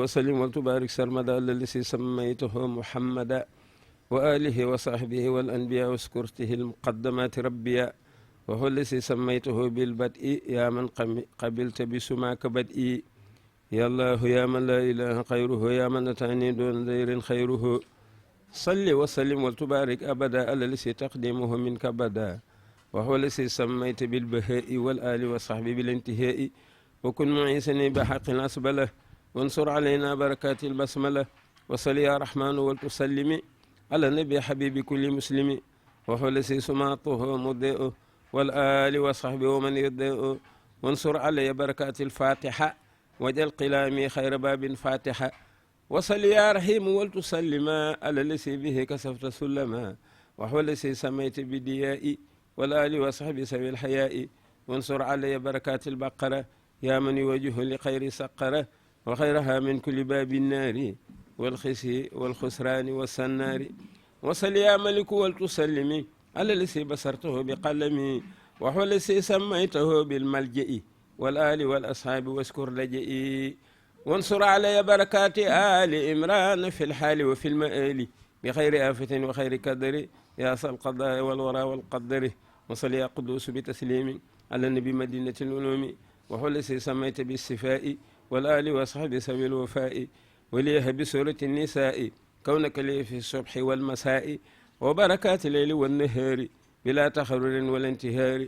وسلم وتبارك سرمدا الذي سميته محمدا وآله وصحبه والأنبياء وسكرته المقدمات ربيا وهو الذي سميته بالبدء يا من قبلت بسماك بدئي يا الله يا من لا إله غيره يا من أتاني دون دير خيره صل وسلم وتبارك أبدا على الذي تقديمه منك بدا وهو الذي سميت بالبهاء والآل وصحبه بالانتهاء وكن معيسني بحق الأسبلة وانصر علينا بركات البسملة وصل يا رحمن وتسلم على النبي حبيب كل مسلم وهو الذي سماته مضيء والآل وصحبه ومن يضيء وانصر علي بركات الفاتحة وجل قلامي خير باب فاتحة وصل يا رحيم ولتسلم على الذي به كسفت سلما وهو الذي سميت بديائي والآل وصحبه سبيل الحياء وانصر علي بركات البقرة يا من يوجه لخير سقرة وخيرها من كل باب النار والخزي والخسران والسنار وصل يا ملك ولتسلمي على الذي بصرته بقلمي وهو الذي سميته بالملجئ والآل والأصحاب واشكر لجئي وانصر علي بركات آل إمران في الحال وفي المآل بخير آفة وخير قدر يا أصل القضاء والورى والقدر وصل يا قدوس بتسليم على النبي مدينة العلوم وهو الذي سميت بالصفاء والآل وصحبه سبيل الوفاء وليه بسورة النساء كونك لي في الصبح والمساء وبركات الليل والنهار بلا تخرر ولا انتهار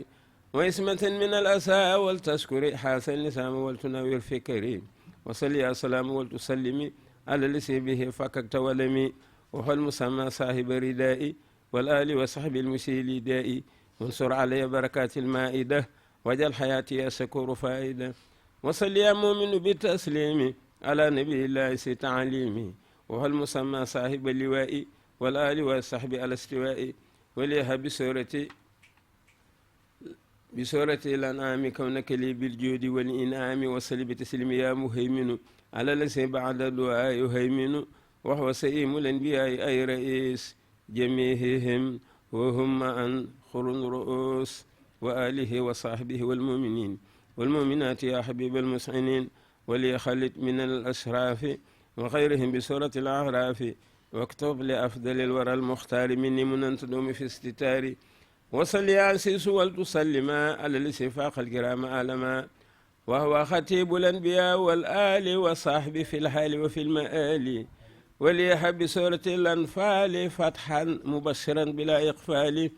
وإسمة من الأسى والتشكر حاسن لسام والتناوي الفكري وصل يا سلام والتسلمي على الذي به فككت ولمي وهو المسمى صاحب ردائي والآل وصحب المسيل دائي وانصر علي بركات المائدة وجل حياتي يا شكور فائدة وصل يا مؤمن بالتسليم على نبي الله تعليمي وهو المسمى صاحب اللواء والآل والصحب على استواء وليها بسورة الأنعام كونك لي بالجود والإنعام وصل بتسليم يا مهيمن على الذي بعد الدعاء يهيمن وهو سئيم الأنبياء أي رئيس جميعهم وهم عن خرن رؤوس وآله وصحبه والمؤمنين والمؤمنات يا حبيب المسعنين وليخلد من الأشراف وغيرهم بسورة الأعراف واكتب لأفضل الورى المختار مني منن تدوم في استتاري وصل يا عسيس ولتسلم على السفاق الكرام آلما وهو خطيب الأنبياء والآل وصحبه في الحال وفي المآل وليحب بسورة الأنفال فتحا مبشرا بلا إقفال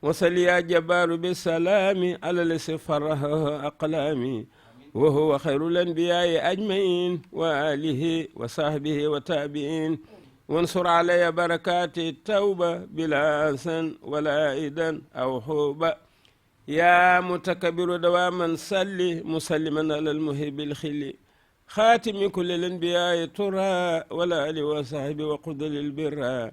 وصل يا جبار بالسلام على الذي فره أقلامي وهو خير الأنبياء أجمعين وآله وصحبه وتابعين وانصر علي بركات التوبة بلا أنسا ولا إذن أو حوبة يا متكبر دواما صلي مسلما على المهيب الخلي خاتم كل الأنبياء ترى ولا آل وصحبه وقدر البر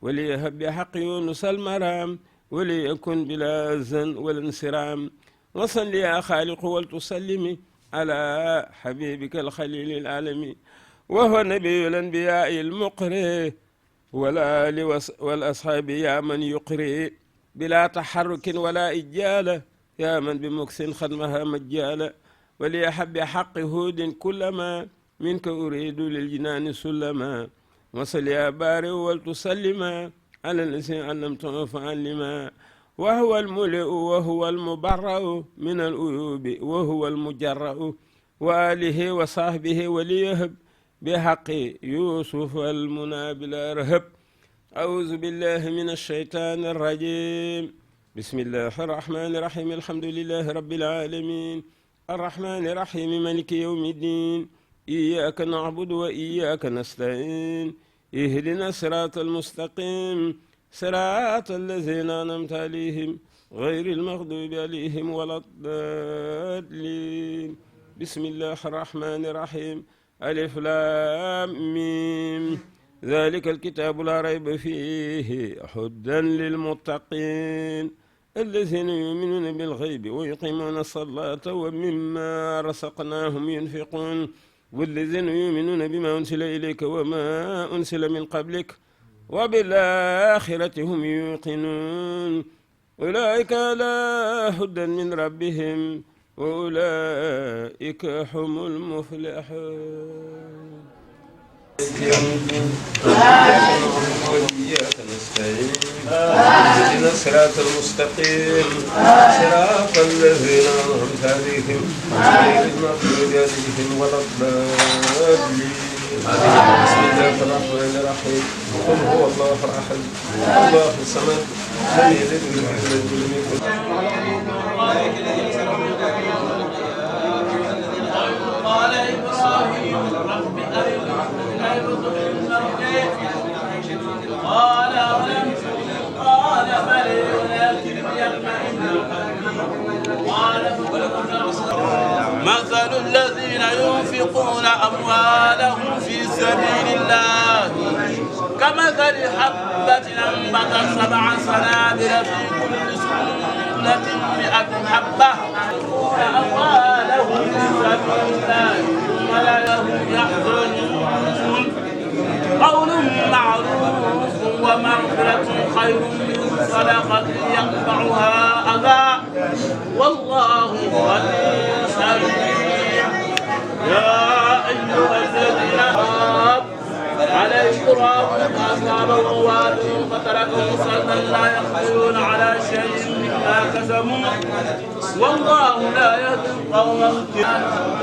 وليهب بحق يونس المرام وليكن بلا أذن ولا انصرام وصل يا خالق ولتسلمي على حبيبك الخليل العالمي وهو نبي الأنبياء المقري والآل والأصحاب يا من يقري بلا تحرك ولا إجالة يا من بمكس خدمها مجالة وليحب حق هود كلما منك أريد للجنان سلما وصل يا بارئ ولتسلما على الذي علمته فعلما وهو الملئ وهو المبرأ من العيوب وهو المجرأ وآله وصحبه وليهب بحق يوسف المنى بلا رهب أعوذ بالله من الشيطان الرجيم بسم الله الرحمن الرحيم الحمد لله رب العالمين الرحمن الرحيم مالك يوم الدين إياك نعبد وإياك نستعين اهدنا الصراط المستقيم صراط الذين أنعمت عليهم غير المغضوب عليهم ولا الضالين بسم الله الرحمن الرحيم ألف لام ميم ذلك الكتاب لا ريب فيه هدى للمتقين الذين يؤمنون بالغيب ويقيمون الصلاة ومما رزقناهم ينفقون والذين يؤمنون بما أنزل إليك وما أنزل من قبلك وبالآخرة هم يوقنون أولئك على هدى من ربهم وأولئك هم المفلحون وإياك نستعين اهدنا الصراط المستقيم صراط الذين أنعمت عليهم غير المغضوب عليهم ولا الضالين. بسم الله الرحمن الرحيم. قل هو الله أحد الله الصمد لم يلد ولم يولد ولم يكن قال إبراهيم رب أرني قال أولم تؤمن قال بلى ولكن ليطمئن قلبي مثل الذين ينفقون أموالهم في سبيل الله كمثل حبة أنبتت 7 سنابل في كل سنبلة 100 حبة ينفقون أموالهم في سبيل الله ثم لا يحزنون قول معروف ومغفرة خير من صدقة يتبعها أذى والله غني سميع. يا أيها الذين آمنوا عليكم رابط أصحاب الغوات فتركوا صلى لا يخفون على شيء مما كسبوا والله لا يهدي القوم الكافرين.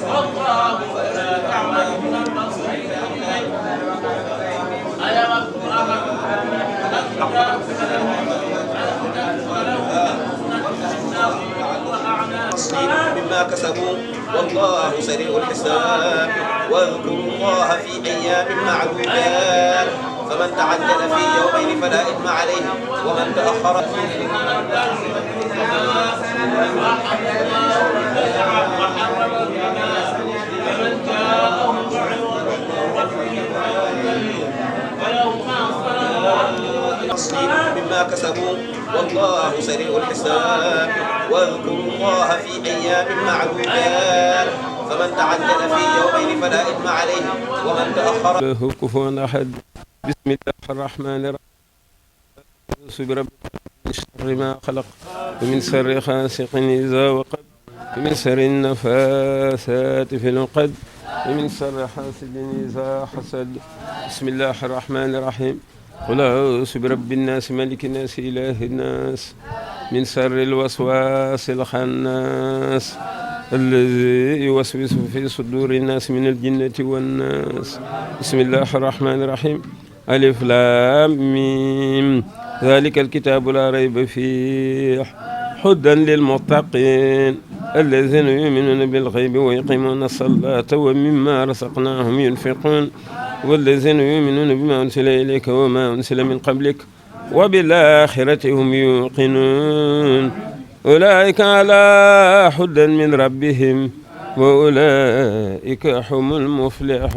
والله لا تعملون البصير. أيود أحدكم أن تغفر له مما كسبوا والله سريع الحساب. واذكروا الله في أيام معدودات فمن تعجل في يومين فلا إثم عليه ومن تأخر مما كسبوا والله سريع الحساب. واذكروا الله في أيام معدودات فمن تعجل في يومين فلا إثم عليه ومن تأخر له كفوا أحد. بسم الله الرحمن الرحيم. برب من شر ما خلق ومن شر غاسق إذا وقب ومن شر النفاثات في العقد ومن شر حاسد إذا حسد. بسم الله الرحمن الرحيم. قل أعوذ برب الناس ملك الناس إله الناس من شر الوسواس الخناس الذي يوسوس في صدور الناس من الجنة والناس. بسم الله الرحمن الرحيم. ألف لام ميم ذلك الكتاب لا ريب فيه هدى للمتقين الذين يؤمنون بالغيب ويقيمون الصلاة ومما رزقناهم ينفقون والذين يؤمنون بما أنزل إليك وما أنزل من قبلك وبالآخرة هم يوقنون أولئك على هدى من ربهم وأولئك هم المفلحون.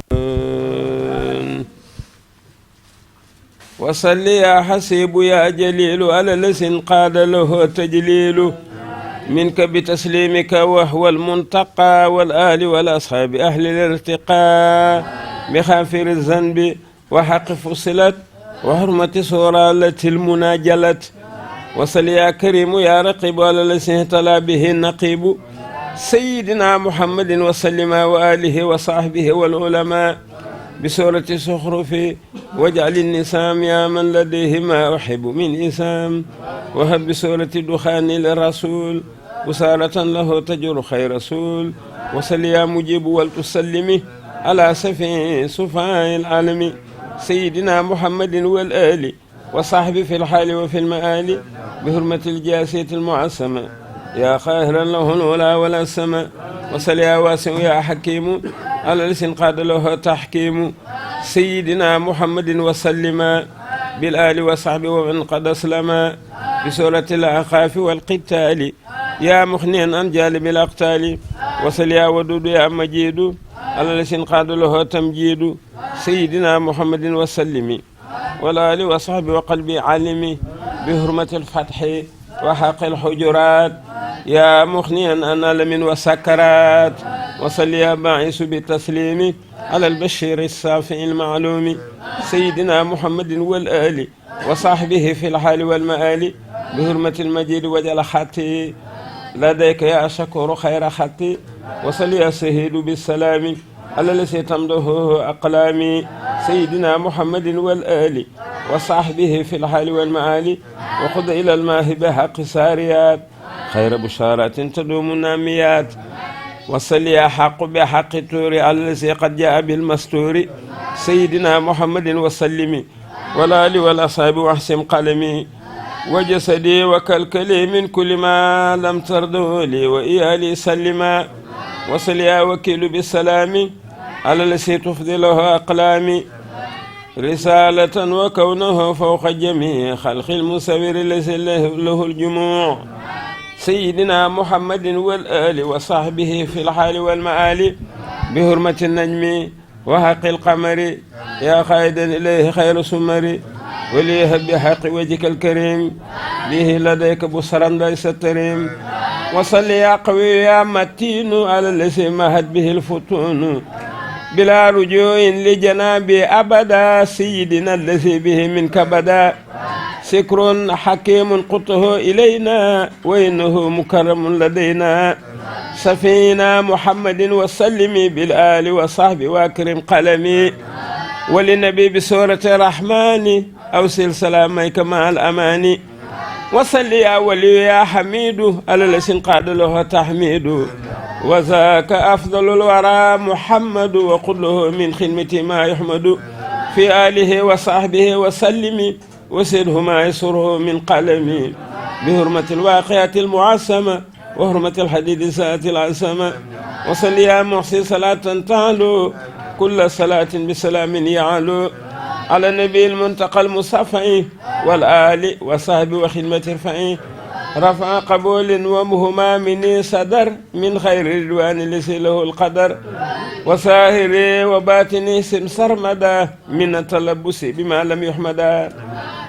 وصل يا حسيب يا جليل على الذي قاد له تجليل منك بتسليمك وهو المنتقى والآل والأصحاب أهل الارتقاء بخافر الذنب وحق فصلت وحرمة سورة التي المناجلت. وصل يا كريم يا رقيب على الذي اهتلى به النقيب سيدنا محمد وسلم وآله وصحبه والعلماء بسورة زخرف واجعل النسام يا من لديه ما أحب من إسام وهب بسورة دخان للرسول وسارة له تجر خير رسول. وصل يا مجيب ولتسلمي على سفي صفاء العالم سيدنا محمد والآل وصحبه في الحال وفي المآل بحرمة الجاسية المعصمة يا قاهرا له الولا ولا السماء. وصل يا واسع يا حكيم على الذي قاد له تحكيم سيدنا محمد وسلم بالآل وصحبه ومن قد أسلم بسورة الأعقاف والقتال يا مخنيا عن جالب الأقتال. وصل يا ودود يا مجيد على الذي قاد له تمجيد سيدنا محمد وسلم والآل وصحبه وقلبي علمي بحرمة الفتح وحق الحجرات يا مخنيا عن ألم وسكرات. وصل يا باعث بالتسليم على البشير الصافي المعلوم سيدنا محمد والآل وصحبه في الحال والمآل بحرمة المجيد وجل خاتي لديك يا شكور خير خطي وصل يا سهيد بالسلام على الذي تمده أقلامي سيدنا محمد والآل وصحبه في الحال والمعالي وخذ إلى الماء بحق ساريات خير بشارات تدوم الناميات وصل يا حق بحق التور على الذي قد جاء بالمستور سيدنا محمد وسلم والآل والأصحاب واحسم قلمي وجسدي وكلكلي من كل ما لم ترضه لي وإيالي سلما وصل يا وكيل بالسلام على الذي تفضله أقلامي رسالة وكونه فوق جميع خلق المسور الذي له الجموع سيدنا محمد والآل وصحبه في الحال والمآل بحرمة النجم وحق القمر يا خائدا إليه خير سمر وليه بحق وجهك الكريم به لديك بصرا ليس تريم وصل يا قوي يا متين على الذي مهد به الفتون بلا رجوع لجنابي أبدا سيدنا الذي به منك بدا سكر حكيم قطه إلينا وإنه مكرم لدينا سفينا محمد وسلم بالآل وصحبه واكرم قلمي وللنبي بسورة الرحمن أوصل سلاميك مع الأمان وصل يا ولي يا حميد على الذي قاد له تحميد وذاك أفضل الورى محمد وقل له من خدمة ما يحمد في آله وصحبه وسلم وسره ما يسره من قلمي بحرمة الواقعة المعصمة وحرمة الحديد ذات العصمة وصل يا محسن صلاة تعلو كل صلاة بسلام يعلو على النبي المنتقى المصطفى والآل وصحبه وخدمة رفعي رفع قبول ومهما مني صدر من خير الرضوان ليس له القدر وساهري وباطني سمسر مدى من التلبس بما لم يحمدا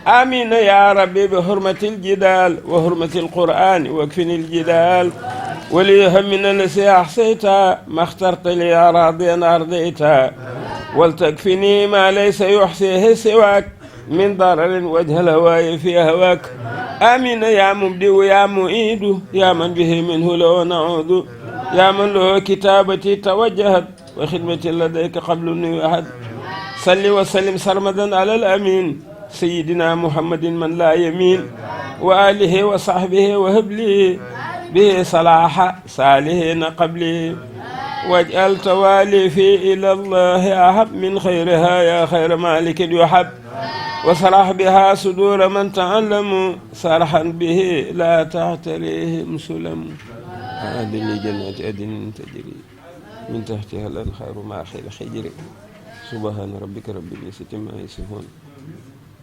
آمين يا ربي بحرمة الجدال وحرمة القرآن واكفني الجدال وليهم من الذي أحصيت ما اخترت لي راضيا أرضيت ولتكفني ما ليس يحصيه سواك من ضرر وجه الهواء في هواك آمين يا مبدئ يا معيد يا من به منه لو نعوذ يا من له كتابتي توجهت وخدمتي لديك قبل أن أحد صل وسلم سرمدا على الأمين سيدنا محمد من لا يمين وآله وصحبه وهب لي به صلاح صالحين قبلي واجعل تواليفي إلى الله أحب من خيرها يا خير مالك يحب وصرح بها صدور من تعلموا صرحا به لا تعتريهم سلم هذه لجنة أدن تجري من تحتها الأنهار مع خير خجر سبحان ربك رب العزة ما يصفون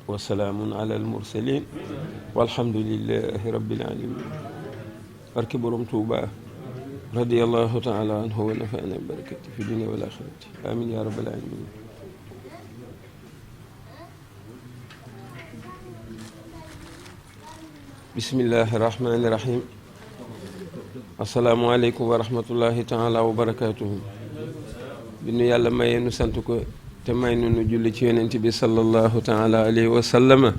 وسلام على المرسلين والحمد لله رب العالمين barke borom Tuuba radiyallahu ta'ala anhu wa nafa'ana barakati fi dunya wal akhirati amin ya rabbal alamin bismillahir rahmanir rahim assalamu alaykum wa rahmatullahi ta'ala wa barakatuh bi nu yàlla maye nu sant ko te may nu julli ci yonent bi sallallahu ta'ala alayhi wa sallama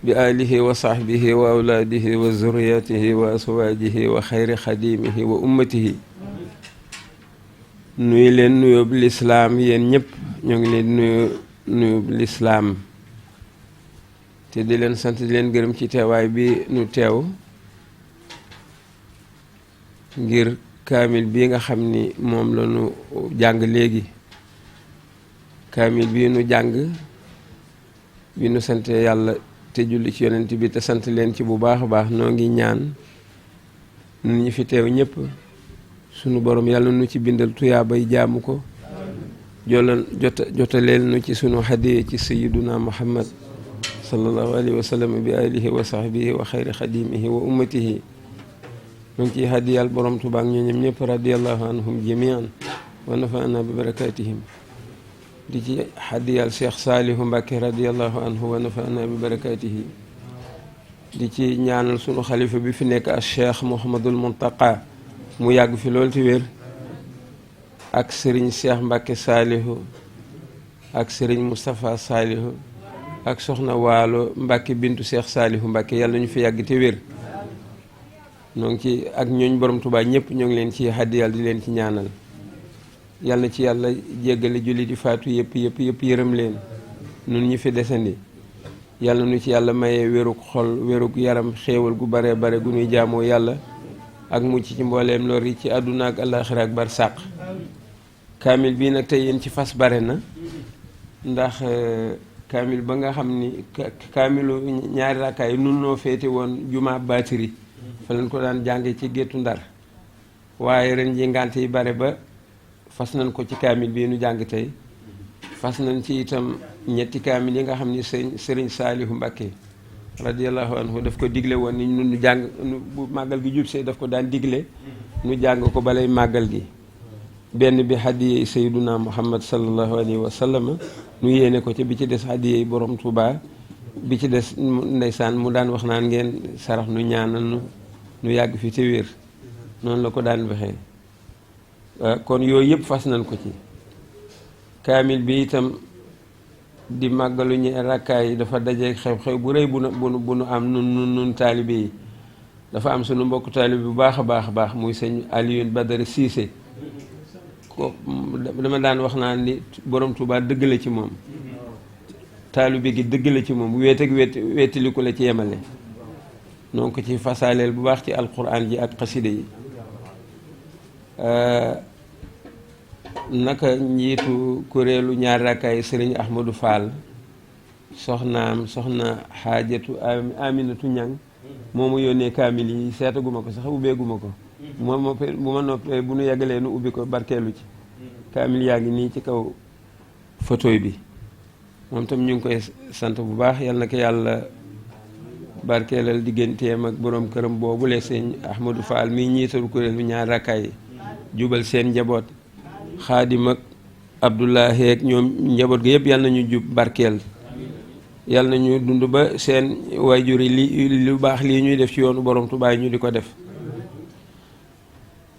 bi alihi wa sahbihi wa awlaadihi wa zurriyatihi wa aswaajihi wa xayri xadimihi wa ummatihi nuyu leen nuyób lislaam yéen ñëpp ñoo ngi leen nuyób lislaam te di leen sant di leen gërëm ci teewaay bi nu teew ngir kaamil bi nga xam ni moom la nu jàng léegi kaamil bi nu jàng bi nu sante yàlla te julli ci yonent bi te sant leen ci bu baax a baax noo ngi ñaan nun ñi fi teew ñëpp sunu borom yàlla nu ci bindal tuyaabay jaamu ko jotaleel nu ci sunu hadiya ci sayyiduna muhammad sallallahu alayhi wa sallam bi alihi wa sahbihi wa xayri xadimihi wa ummatihi nu ngi ciy hadiyal borom Tuubaa ak ñooñam ñëpp radiyallahu anhum jamian wa nafa'ana bi barakatihim di ci hadiyal Cheikh Saalihu Mbàkke radiyallahu anhu wa nafa'ana bi barakatihi di ci ñaanal sunu xalifa bi fi nekk ak Cheikh Mouhamadul Muntaqa mu yàgg fi loolu ti wér ak Serigne Cheikh Mbàkke Saalihu ak Serigne Moustapha Saalihu ak Soxna Waalo Mbàkke bintu Cheikh Saalihu Mbàkke yàlla ñu fi yàgg te wér ñoo ngi ci ak ñooñ borom Tuubaa ñëpp ñoo ngi leen ci haddiyal di leen ci ñaanal yal na ci yàlla jéggale julli di faatu yëpp yërëm leen nun ñi fi desandi yàlla nu ci yàlla mayee wérug xol wérug yaram xéewal gu bare bare gu ñuy jaamoo yàlla ak mucc ci mbooleem lor yi ci àdduna ak àllaaxira ak bar sàq kaamil bii nag tey yéen ci fas bare na ndax kaamil ba nga xam ni kaamilu ñaari rakkaay nun noo féete woon jumaa baatiri fa lañ ko daan jànge ci géttu Ndar waaye ren ji ngante yi bare ba fas nañ ko ci kaamil bii nu jàng tey fas nañ ci itam ñetti kaamil yi nga xam ni sëriñ Saalihu Mbàkke radiyallahu anhu daf ko digle woon ni nu jàng bu màggal gi jub see daf ko daan digle nu jàng ko balay màggal gi benn bi hadiyey sayduna muhammad sallallahu alayhi wa sallam nu yéene ko ci bi ci des hadiyey borom Tuubaa bi ci des ndeysaan mu daan wax naan ngeen sarax nu ñaanal nu yàgg fi te wér noonu la ko daan waxee kon yooyu yëpp fas nañ ko ci kaamil bi itam di màggalu ñu rakkaay yi dafa daje xew-xew bu rëy bu nu am nun taalibe yi dafa am sunu mbokk taalibe bu baax a baax muy sëñ Alioune Badara Cissé ko dama daan wax naan ni borom Tuubaa dëgg la ci moom taalibe gi dëgg la ci moom wéet ak wéetiliku la ci yemale noonu ko ci fasaaleel bu baax ci alquran ji ak xaside yi naka njiitu kuréelu ñaari rakkaay sëriñ Ahmadou Fall soxna xaajatu Aminatu Ñang moomu yónnee kaamil yi seetaguma ko sax ubbeeguma ko bu ma noppee bu nu yeggalee nu ubbi ko barkeelu ci kaamil yaa ngi nii ci kaw photoy bi moom tam ñu ngi koy sant bu baax yal na ko yàlla barkeelal digganteem ak borom këram boobule sëñ Ahmadou Fall mii njiitalu kuréelu ñaari rakkaay yi jubal seen njaboot Xaadim ak Abdoulahi ak ñoom njaboot gi yëpp yal nañu jub barkeel yal nañu dund ba seen waajur yi lu baax lii ñuy def ci yoonu borom Tuubaa ñu di ko def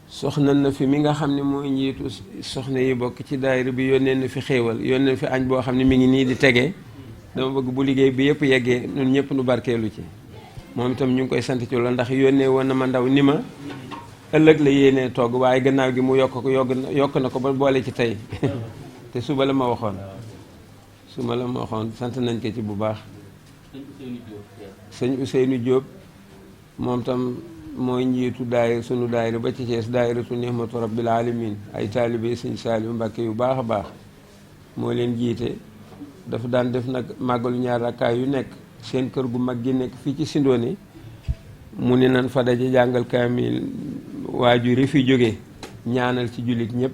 soxna na fi mi nga xam ne mooy njiitu soxna yi bokk ci daayira bi yónnee na fi xéewal yónnee na fi añ boo xam ne mi ngi nii di tege dama bëgg bu liggéey bi yëpp yeggee ñun ñëpp nu barkeelu ci moom itam ñu ngi koy sant ci loolu ndax yónnee woon na ma ndaw ni ma ëllëg la yéenee togg waaye gannaaw gi mu yokk na ko ba boole ci tey te suba la ma waxoon sant nañ ko ci bu baax sëñ Ousseynou Diop moom tam mooy njiitu daayira sunu daayira ba ci Cees daayiratu Nihmatu Rabbil Alamin ay taalibe sëñ Saaliu Mbàkke yu baax a baax moo leen jiite dafa daan def nag màggalu ñaar rakkaay yu nekk seen kër gu mag gi nekk fii ci Sindooni mu ne nan fa daje jàngal kaamil waajur yi fi jóge ñaanal ci jullit ñëpp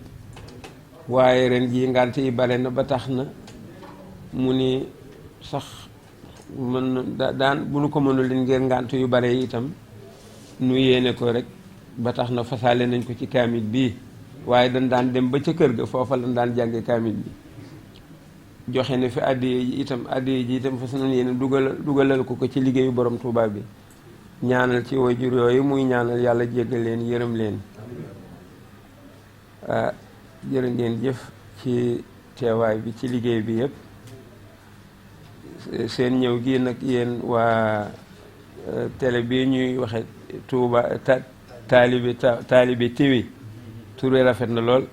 waaye ren jii ngante yi bare na ba tax na mu ni sax mën daan bu nu ko mënul leen ngir ngante yu bare yi itam nu yéene ko rek ba tax na fasaale nañ ko ci kaamil bii waaye dañ daan dem ba ca kër ga foofa lañ daan jànge kaamil bi joxe na fi addiye ji itam fas nañ yéene dugalal ko ci liggéeyu borom Tuubaa bi ñaanal ci waajur yooyu muy ñaanal yàlla jéggal leen yërëm leen jërë ngeen jëf ci teewaay bi ci liggéey bi yëpp seen ñëw gi nag yéen waa télé bi ñuy waxe Touba taalibe TV turé rafet na lool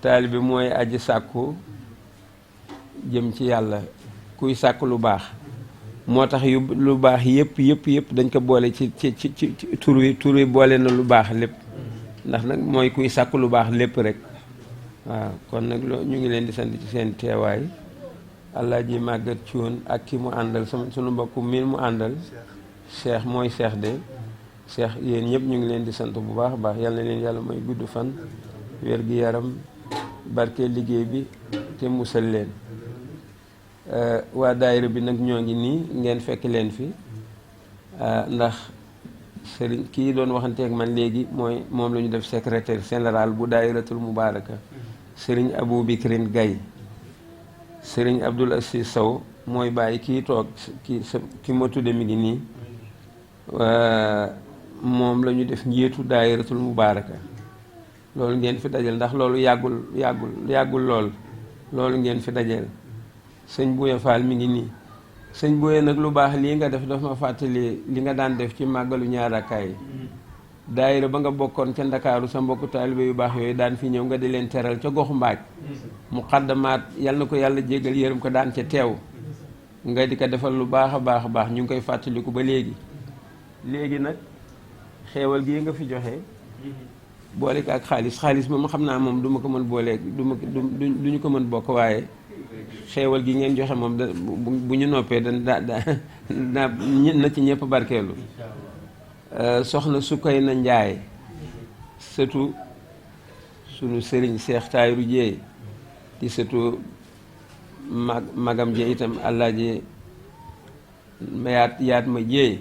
taalibe mooy aji sàkku jëm ci yàlla kuy sàkk lu baax moo tax yu lu baax yëpp dañ ko boole ci tur wi boole na lu baax lépp ndax nag mooy kuy sàkk lu baax lépp rek waaw kon nag ñu ngi leen di sant ci seen teewaay Alaaji Màggat Cuun ak ki mu àndal sunu mbokk mi mu àndal Cheikh mooy Cheikh de Cheikh yéen ñëpp ñu ngi leen di sant bu baax a baax yal na leen yàlla may gudd fan wér gi yaram barke liggéey bi te musal leen waa daayira bi nag ñoo ngi nii ngeen fekk leen fi ndax sëriñ kii doon waxanteeg man léegi moom la ñu def secrétaire général bu daayiratul mubaaraka sëriñ Abou Bikrin Gaye sëriñ Abdoul Assis Sow mooy bàyyi kii toog ki ma tudde mi ngi nii moom la ñu def njiitu daayiratul mubaaraka loolu ngeen fi dajal ndax loolu yàggul loolu ngeen fi dajal sëñ Buye Fall mi ngi nii sëñ Buye nag lu baax lii nga def dafa ma fàttali li nga daan def ci màggalu ñaar rakkaay yi daayira ba nga bokkoon ca Ndakaaru sa mbokku taalibe yu baax yooyu daan fi ñëw nga di leen teral ca goxu mbaaj muqaddamaat yal na ko yàlla jéggal yërëm ko daan ca teew nga di ko defal lu baax a baax a baax ñu ngi koy fàttaliku ba léegi nag xeewal gii nga fi joxe boole ko ak xaalis moom xam naa moom du ma ko mën booleeg du ñu ko mën bokk waaye xeewal gi ngeen joxe moom bu ñu noppee na ci ñëpp barkeelu soxna Sukayna Njaay sëtu sunu sëriñ Seex Tayru Jeey di sëtu magam je itam Alaaji yaat ma jeey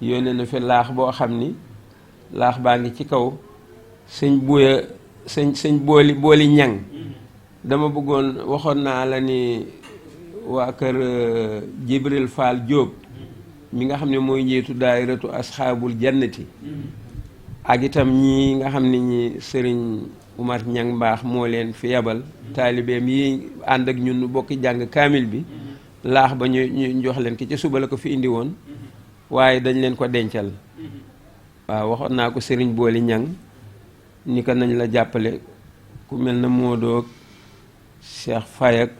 yónnee na fi laax boo xam ni laax baa ngi ci kaw sëñ booli ñang dama bëggoon waxoon naa la ni waa kër Jibril Fall Diop mi nga xam ne mooy njiitu daayiratu asxaabul jannati ak itam ñi nga xam ne ñi sëriñ Umar Ñang mbaax moo leen fi yabal taalibeem yi ànd ak ñun bokki jàng kaamil bi laax ba ñu jox leen ki ca suba la ko fi indi woon waaye dañ leen ko dencal waaw waxoon naa ko sëriñ booli ñang ni ko nañ la jàppale ku mel na Moodoog Cheikh Faye ak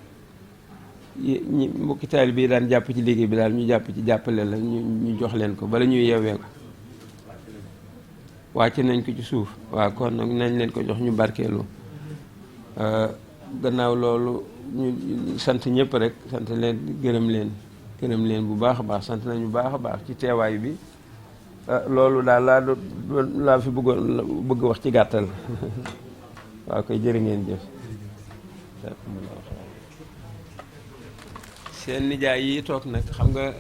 ñi mbokki taalibe bi daan jàpp ci liggéey bi daal ñu jàpp ci jàppale la ñu jox leen ko bala ñuy yewwee ko wàcc nañ ko ci suuf waaw kon nag nañ leen ko jox ñu barkeelu gannaaw loolu ñu sant ñëpp rek sant leen gërëm leen bu baax a baax sant nañu baax a baax ci teewaay bi loolu daal laa fi bëgg wax ci gàttal waaw koy jërë ngeen jëf seen nijaay yi toog nag xam nga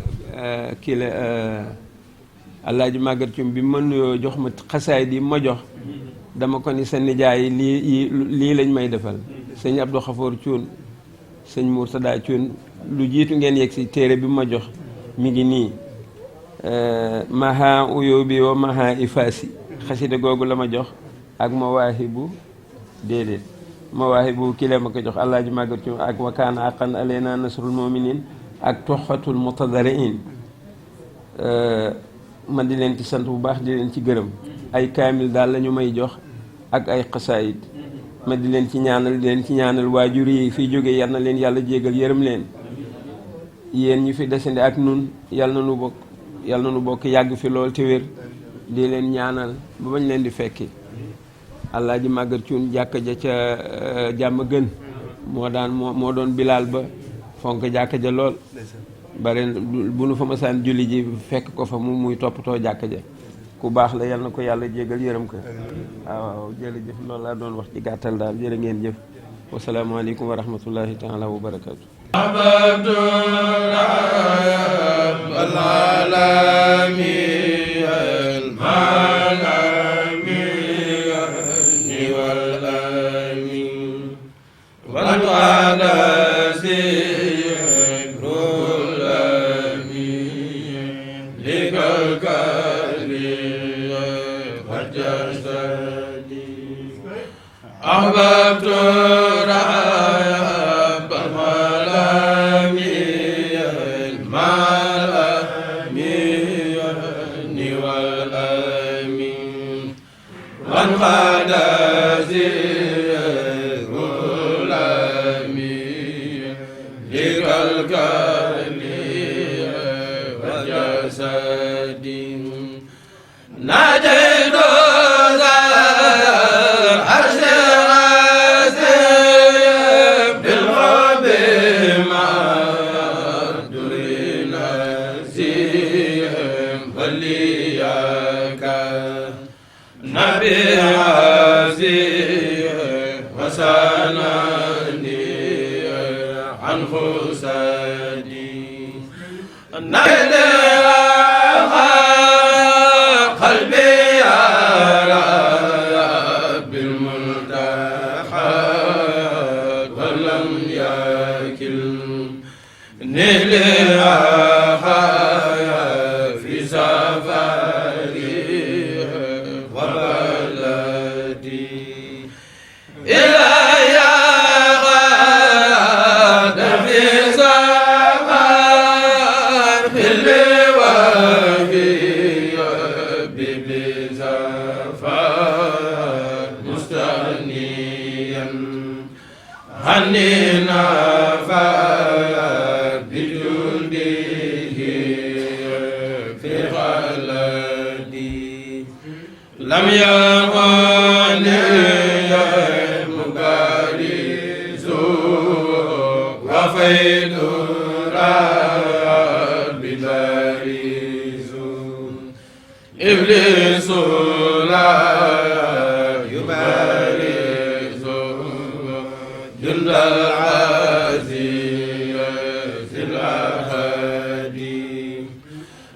kii la Alaaji Màggat Cum bi ma nuyoo jox ma xasaay di ma jox dama ko ni seen nijaay yi lii lañ may defal sëñ Abdou Xafoor Cuun sëñ Murtada Cuun lu jiitu ngeen yegg si téere bi ma jox mi ngi nii maha uyo bi wa maha ifasi xasida googu la ma jox ak mawaahibu déedéet mawaahibu kii la ma ko jox Alaaji Màggat Cum ak wa kaana aqan aleyna nasrul muminin ak tuxfatul mutadariin man di leen ci sant bu baax di leen ci gërëm ay kaamil daal la ñu may jox ak ay xasaayid ma di leen ci ñaanal waajur yi fi jóge yal na leen yàlla jégal yërëm leen yéen ñu fi desandi ak nun yal na nu bokk yàgg fi lool te wér di leen ñaanal ba bañ leen di fekki Alaaji Màggat Cuun jàkka ja ca jàmm gën moo doon bilaal ba fonk jàkka ja lool bare bu nu fa masaan julli ji fekk ko fa muy toppatoo jàkka ja ku baax la yal na ko yàlla jégal yërëm ko waaw jërëjëf loolu laa doon wax ci gàttal daal jërë ngeen jëf wasalaamaaleykum wa rahmatullahi taala wa barakatu أحببت رب العالمين مع الأمين والأمين وانقاد زير الأمين لك الكل والجسد نجد Bisa عننا بجنده في خلدي لم يكن مبارز وفيد ربي بارز إبليس لا يبارز جند العزيز الأحد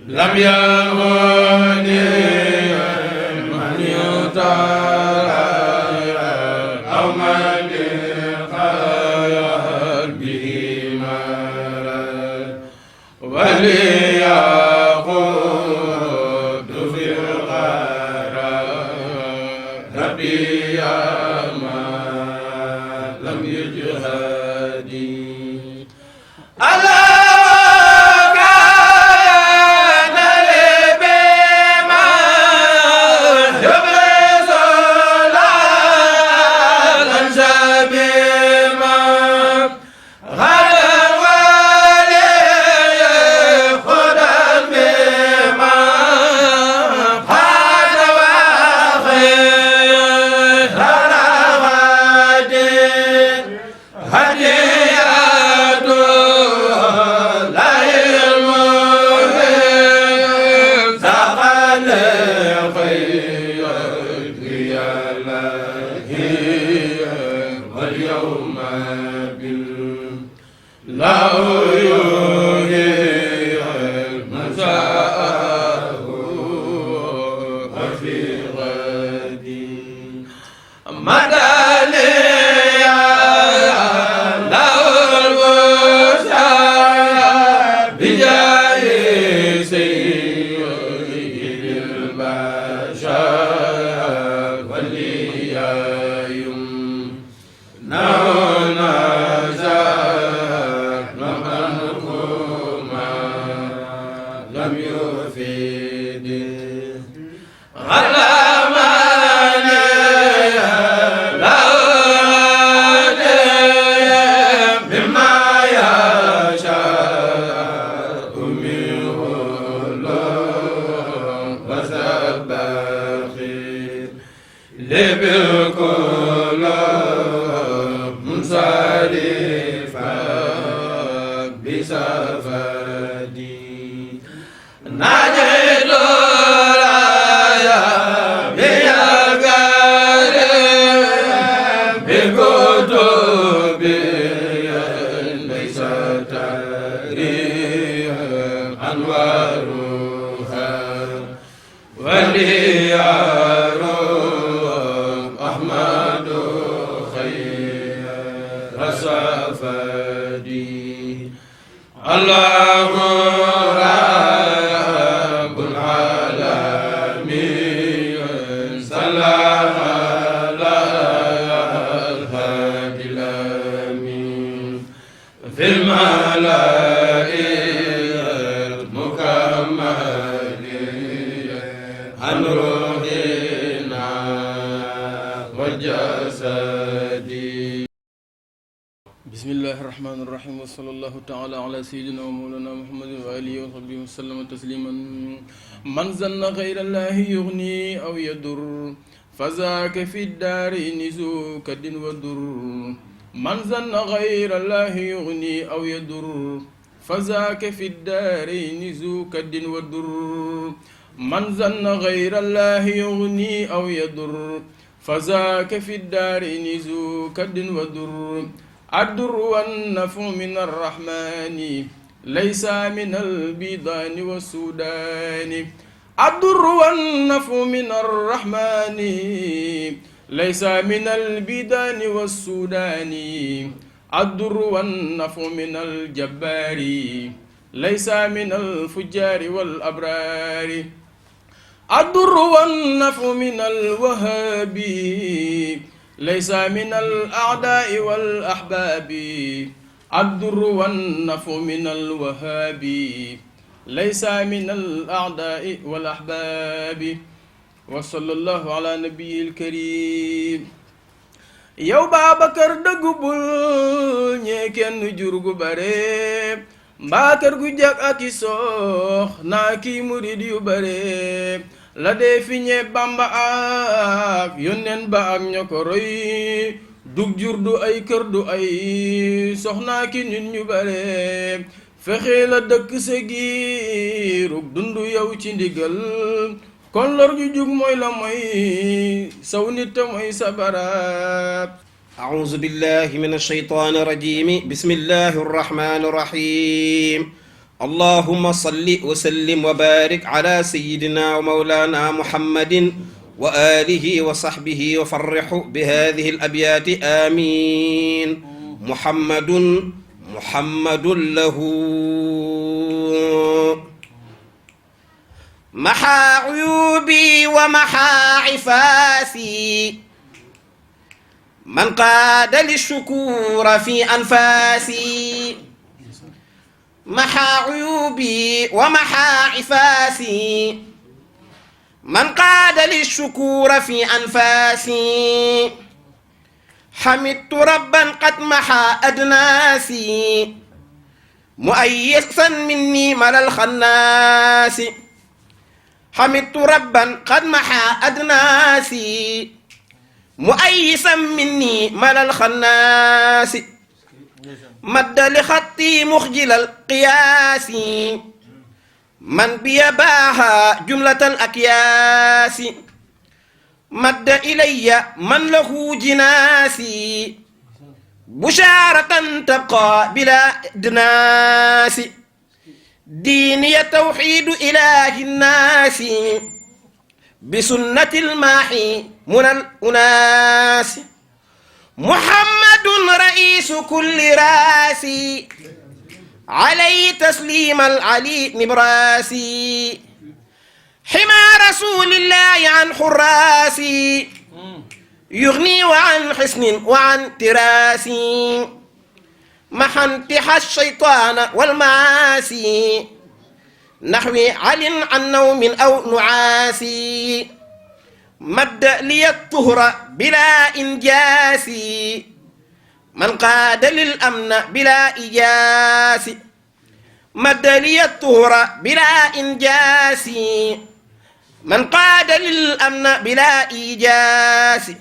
لم يكن من يطاع أو من قلبه مرض وليقود في القرار ربي يا ما لم يجهدي bismillahi irrahmani irrahim wa sallallahu taala ala sayidina wa mawlana muhammadin wa alihi wa sahbihi wa sallama tasliman man zanna ghayra allahi yughni aw yadur fazaka fi daarayni zu kaddin wa dur man zanna ghayra allahi yughni aw yadur fazaka fi daarayni zu kaddin wa dur man zanna ghayra allahi yughni aw yadur fazaka fi daarayni zu kaddin wa dur الدر والنفع من الرحمن ليس من البيضان والسودان الدر والنفع من الرحمن ليس من البيضان والسودان الدر والنفع من الجبار ليس من الفجار والأبرار الدر والنفع من الوهاب ليس من الأعداء والأحباب الضر والنفع من الوهاب ليس من الأعداء والأحباب وصلى الله على نبي الكريم yow Babacar dëggu bul ñee kenn jur gu bare mbaa kër gu jag ak i soox naa kii murid yu bare la dee fi ñee Bamba ak yónneen ba ak ña ko roy dug jur du ay kër du ay soxnaa ki nit ñu bare fexe la dëkk sa giirug dund yow ci ndigal kon lor ju jug mooy la mooy saw nit te mooy sa barab أعوذ بالله من الشيطان الرجيم بسم الله الرحمن الرحيم اللهم صل وسلم وبارك على سيدنا ومولانا محمد وآله وصحبه وفرح بهذه الأبيات آمين محمد له محى عيوبي ومحى عفاسي من قاد للشكور في أنفاسي محى عيوبي ومحى عفاسي من قاد للشكور في أنفاسي حمدت ربا قد محى أدناسي مؤيسا مني مل الخناس حمدت ربا قد محى أدناسي مؤيسا مني مل الخناس مد لخطي مخجل القياس من بيباها جملة الأكياس مد إلي من له جناسي بشارة تبقى بلا إدناس ديني توحيد إله الناس بسنة الماحي من الأناس محمد رئيس كل راسي عليه تسليم العلي نبراسي حمى رسول الله عن حراسي يغني وعن حسن وعن تراسي محنتح الشيطان والمعاسي نحوي عل عن نوم أو نعاسي مد لي الطهر بلا إنجاسي من قاد للأمن بلا إجاس مد لي الطهر بلا إنجاسي من قاد للأمن بلا إيجاس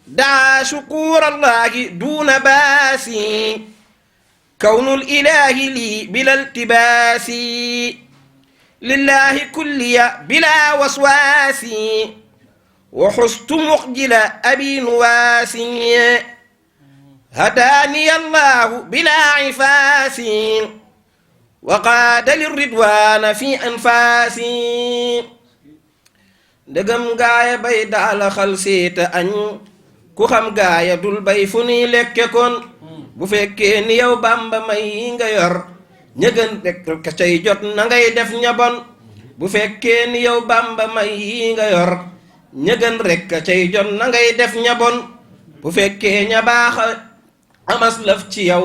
دعا شكور الله دون باسي كون الإله لي بلا التباس لله كلي بلا وسواس وحست مخجل أبي نواسي هداني الله بلا عفاس وقاد للرضوان في أنفاسي ndegam gaaya bay daala xal seeta añ ku xam gaaya dul bay fu nuy lekke kon bu fekkee ni yow Bàmba may nga yor ñëgën rek ka cay jot na ngay def ña bon bu fekkee ni yow Bàmba may nga yor ñëgën rek ka cay jot na ngay def ña bon bu fekkee ña baax amas laf ci yow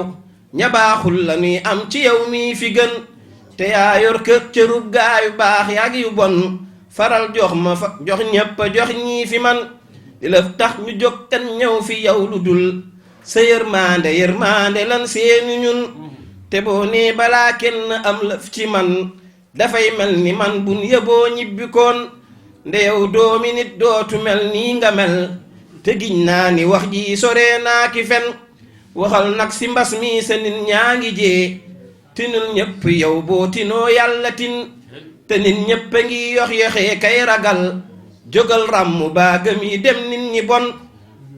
ña baaxul la nuy am ci yow mii fi gën te yaa yor kër cërub gaayu baax yaag yu bon faral jox ma fa jox ñépp jox ñii fi man di la tax ñu jóg kan ñëw fi yow lu dul sa yërmande lan seeni ñun te boo nee balaa kenn am lëf ci man dafay mel ni man bun yëboo ñibbi koon nde yow doomi nit dootu mel nii nga mel te giñ naa ni wax ji sore naa ki fen waxal nag si mbas mi sa nit ñaa ngi jee tinul ñépp yow boo tinoo yàlla tin te nit ñépp a ngi yox yoxee kay ragal jógal ràmm baa gëm yi dem nit ñi bon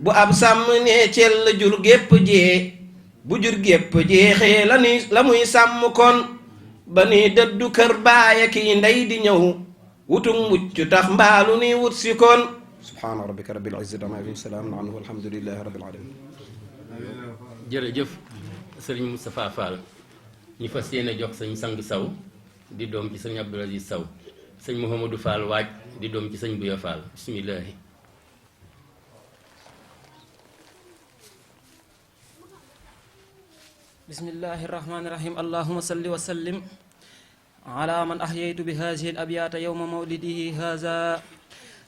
bu ab sàmm nee cell jur gépp jee bu jur gépp jeexee la muy sàmm kon ba nuy dëddu kër baaya kii ndey di ñëw wutum mucc tax mbaalu nuy wut si kon subhaana rabbika rabbil izzati amma yasifun salaamun alayhi walhamdulillahi rabbil alamin jërëjëf sëriñ Moustapha Fall ñu fas yéene jox sëñ sang saw di doom ci sëñ Abdoul Aziz Saw sëñ Mouhamadou Fall waaj di doom ci sëñ Buya Fall bismillaahi bismillahi irrahmani irrahim allahuma salli wa sallim ala man ahyaytu bi hadihi al abyata yowma mawlidihi haza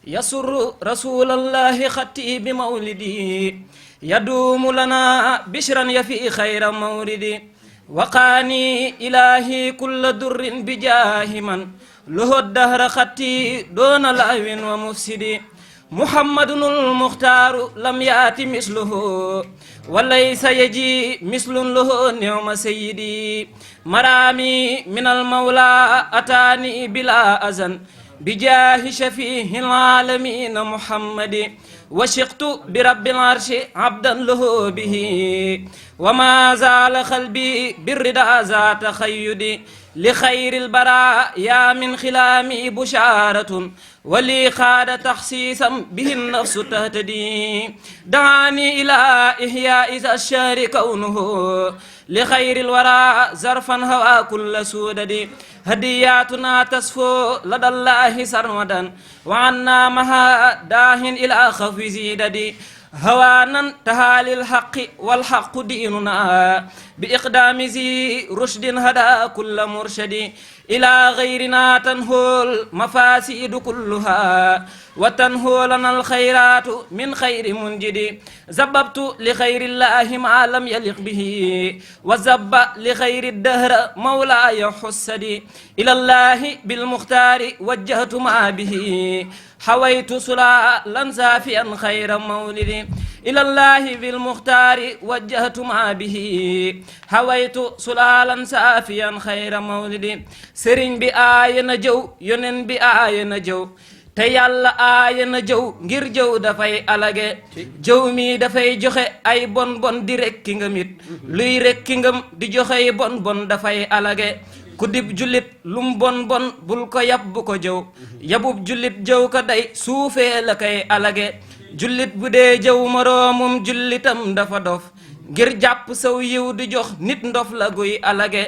yasur rasulallahi xatti bi mawlidihi يدوم لنا بشرا يفي خير مورد وقاني إلهي كل در بجاه من له الدهر خطي دون لهو ومفسد محمد المختار لم يأت مثله وليس يجي مثل له نعم سيدي مرامي من المولى أتاني بلا أذن بجاه شفيه العالمين محمد وشقت برب العرش عبدا له به وما زال قلبي بالرضا ذات خيدي لخير البراء يا من خلامي بشارة ولي خاد تحسيسا به النفس تهتدي دعاني إلى إحياء ذا الشهر كونه لخير الورى زرفا هوى كل سودد هدياتنا تصفو لدى الله سرمدا وعنا مها داه إلى خف زيدد هوانا تهالي الحق والحق ديننا بإقدام ذي رشد هدى كل مرشد إلى غيرنا تنهو المفاسد كلها وتنهو لنا الخيرات من خير منجد زببت لخير الله ما لم يلق به وزب لخير الدهر مولاي حسدي إلى الله بالمختار وجهت ما به حويت سلالا سافيا خير مولد إلى الله بالمختار وجهت ما به حويت سلالا سافيا خير مولد سرين بآية نجو ينن بآية نجو te yàlla aaya na jëw ngir jëw dafay alage jëw mi dafay joxe ay bon bon di rekki ngam it luy rekki ngam di joxe bon bon dafay alage ku dib jullit lum bon bon bul ko yab bu ko jëw yabub jullit jëw ko day suufee la koy alage jullit bu dee jëw moroomum jullitam dafa dof ngir jàpp saw yiw di jox nit ndof la guy alage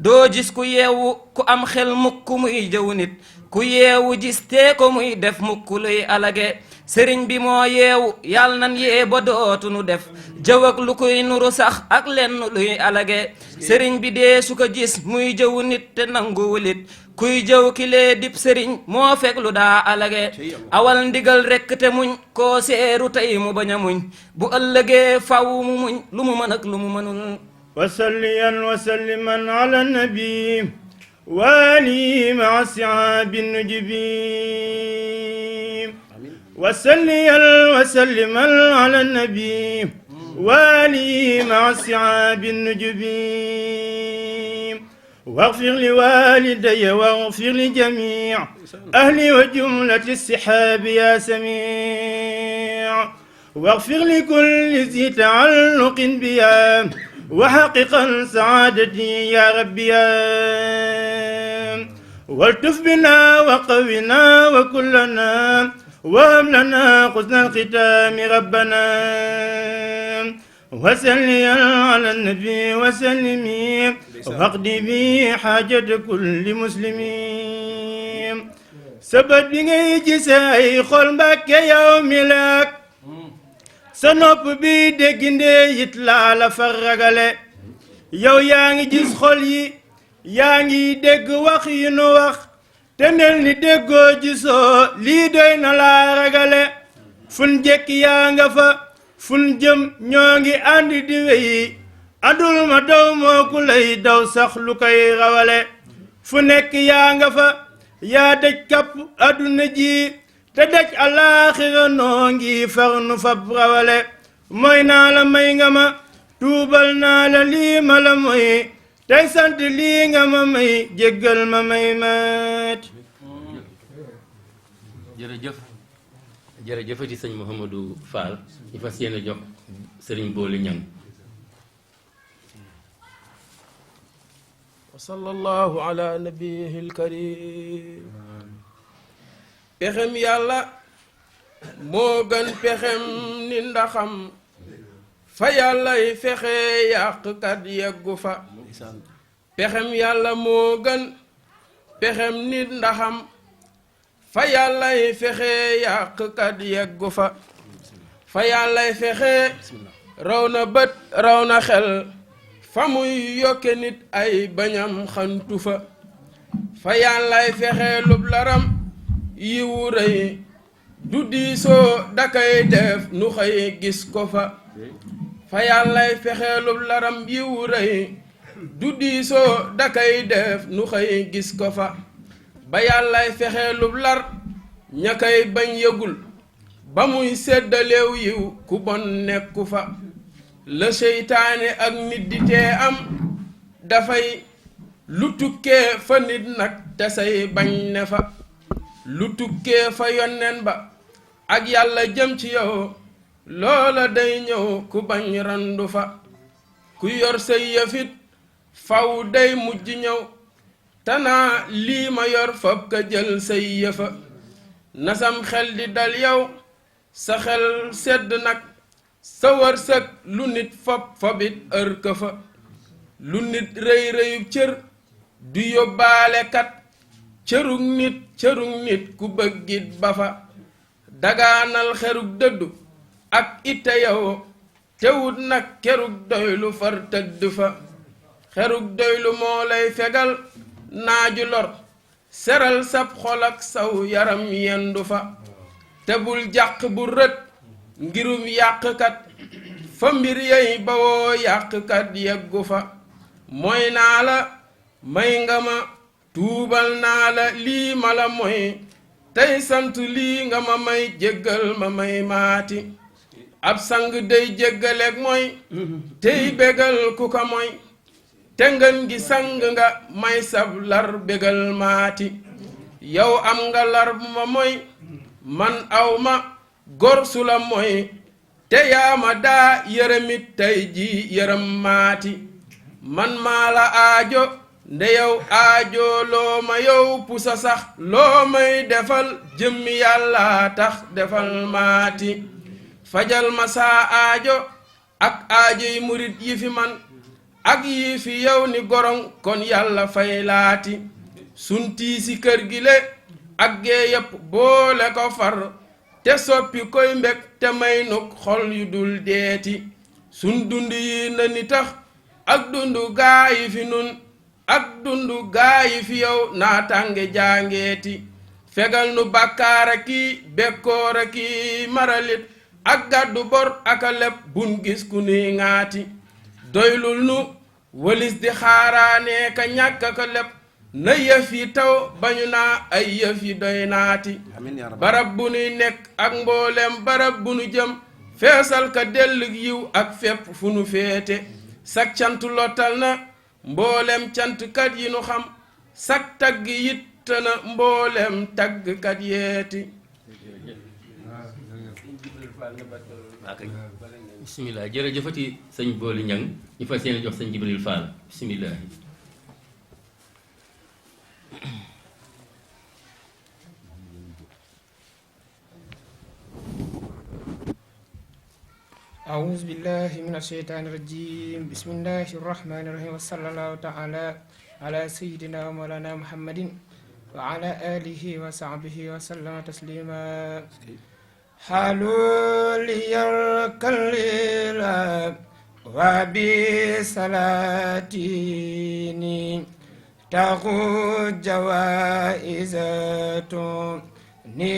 doo gis ku yeewu ku am xel mukk muy jëw nit ku yeewu gis tee ko muy def mukk luy alage sëriñ bi moo yeewu yàlla nan yee ba dootunu def jëw ak lu koy nuru sax ak lenn luy alage sëriñ bi dee su ko gis muy jëw nit te nanguwulit kuy jëw ki lee dib sëriñ moo fekk lu daa alage awal ndigal rekk te muñ koo seeru tey mu bañ a muñ bu ëllëgee faw mu muñ lu mu mën ak lu mu mënul wasalliyan wasalliman ala nabi وآله مع الصحاب النجبين وسليا وسلما على النبي وآله مع الصحاب النجبين واغفر لوالدي واغفر لجميع أهلي وجملة الصحاب يا سميع واغفر لكل ذي تعلق بيا وحققا سعادتي يا ربي والتف بنا وقونا وكلنا وهب لنا حسن الختام ربنا وسلي على النبي وسلمي واقضي بي حاجة كل مسلمين سبت بي جساي خول مبك يوم لك sa nopp bi déggindee it laa la farragale yow yaa ngi gis xol yi yaa ngi dégg wax yi nu wax te mel ni déggoo gisoo lii doy na laa ragale fun jekk yaa nga fa fun jëm ñoo ngi ànd di weyi andul ma daw moo ku lay daw sax lu koy rawale fu nekk yaa nga fa yaa daj kapp àdduna ji te daj alaaxira noo ngi far nu fab rawale mooy naa la may nga ma tuubal naa la lii ma la mooy tey sant lii nga ma may jéggal ma may maat jërëjëf jërëjëfati sëñ Mouhamadou Fall ñu fas yéene jox sëriñ Booli Ñang wa sallallahu ala nabiyil karim pexem yàlla moo gën pexem ni ndaxam fa yàllay fexe yàqkat yeggu fa pexem yàlla moo gën pexem ni ndaxam fa yàllay fexe yàqkat yeggu fa fa yàllay fexe raw na bët raw na xel fa muy yokke nit ay bañam xantu fa fa yàllay fexe lub laram yiwu rëy du diisoo dakay def nu xëy gis ko fa fa yàllay fexeelub laram yiwu rëy du diisoo dakay def nu xëy gis ko fa ba yàllay fexeelub lar ña kay bañ yëgul ba muy séddaleew yiw ku bon nekku fa la seytaane ak nit di tee am dafay lu tukkee fa nit nag te say bañ ne fa lu tukkee fa yonnen ba ak yàlla jëm ci yow loola day ñëw ku bañ randu fa ku yor say yëfit faw day mujj ñëw tanaa lii ma yor fab ka jël say yëfa nasam xel di dal yow sa xel sedd nag sa wërsëg lu nit fab fabit ër ka fa lu nit rëy rëyub cër du yóbbaale kat cërug nit ku bëggit ba fa dagaanal xerug dëddu ak ite yow tewut nag kerug doylu far tëdd fa xerug doylu moo lay fegal naaju lor seral sab xol ak saw yaram yendu fa te bul jàq bu rët ngirum yàqkat fa mbir yey bawoo yàqkat yeggu fa mooy naa la may nga ma tuubal naa la lii ma la mooy tey sant lii nga ma may jéggal ma may maati ab sang day jéggaleek mooy tey bégal ku ko mooy te ngeen gi sang nga may sab lar bégal maati yow am nga lar bu ma mooy man aw ma gor su la mooy te yaa ma daa yërëmit tey ji yërëm maati man maa la aajo nde yow aajo loo ma yow pusa sax loo may defal jëmmi yàlla tax defal maati fajal ma saa aajo ak aajo yi murit yi fi man ak yi fi yow ni gorong kon yàlla fay laati suntii si kër gi le ak gee yépp boole ko far te soppi koy mbég te may nuk xol yu dul deeti sun dund yi na ni tax ak dundu gaa yi fi nun ak dundu gaa yi fi yow naatànge jaangeeti fegal nu bàkkaara kii bekkoora kii maralit ak gàddu bor aka leb bun gis ku nuy ŋaati doylul nu walis di xaaraanee ka ñàkk ka leb na yëf yi taw bañu naa ay yëf yi doy naati barab bu nuy nekk ak mboolem barab bu nu jëm feesal ka dell yiw ak fépp fu nu féete sak cant lottal na mboolem cantkat yi nu xam sak tagg yitt na mboolem taggkat yeeti bismillah jërëjëfati sëñ Booli Ñang ñu fas yéene jox sëñ Jibril Fall bismillah أعوذ بالله من الشيطان الرجيم بسم الله الرحمن الرحيم وصلى الله تعالى على سيدنا ومولانا محمد وعلى آله وصحبه وسلم تسليما حالوا ليركلل وبسلاتيني تغو جوائزتني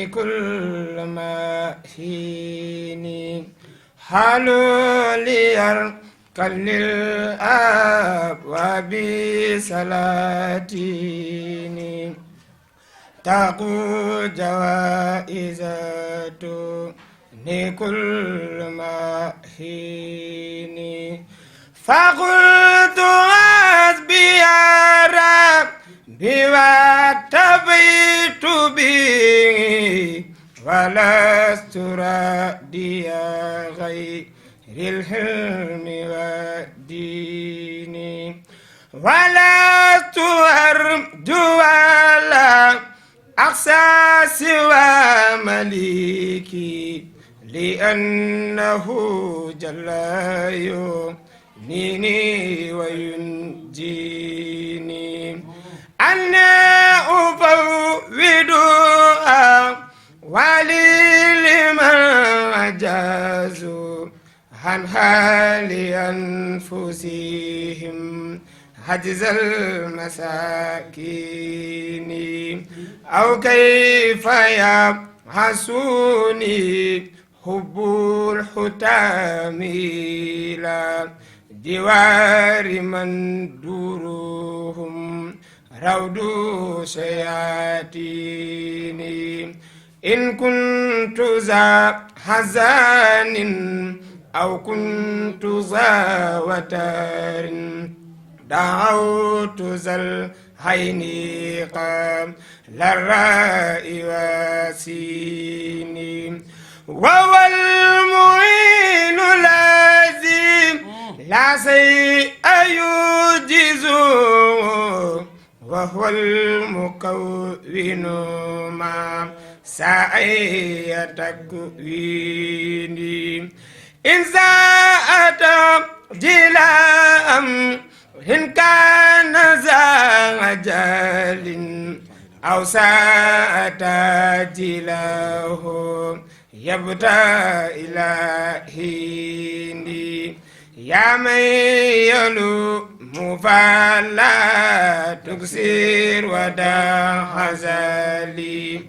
كل ما حيني حالوا ليركلل وبسلاتيني تقو جوائزتني كل ما حيني فقلت حسبي يا ربي واتبعت به ولست راضيا غير الحلم والدين ولست أرجو ولا أقسى سوى مليكي لأنه جل يغنيني وينجيني أنا أفوض ولي لمن عجزوا عن حال أنفسهم حجز المساكين أو كيف يبحثوني حب الحتام إلى جوار من دورهم روض شياطين إن كنت ذا حزان أو كنت ذا وتر دعوت ذا العين قام للراء واسيني وهو المعين لازم لا شيء يعجزه وهو المكون ما سعي تكويني إن ساءت جلا إن كان ذا أجل أو ساءت جلاه يبتى إلى حين يا من يلوم فلا تكسر ودا حزالي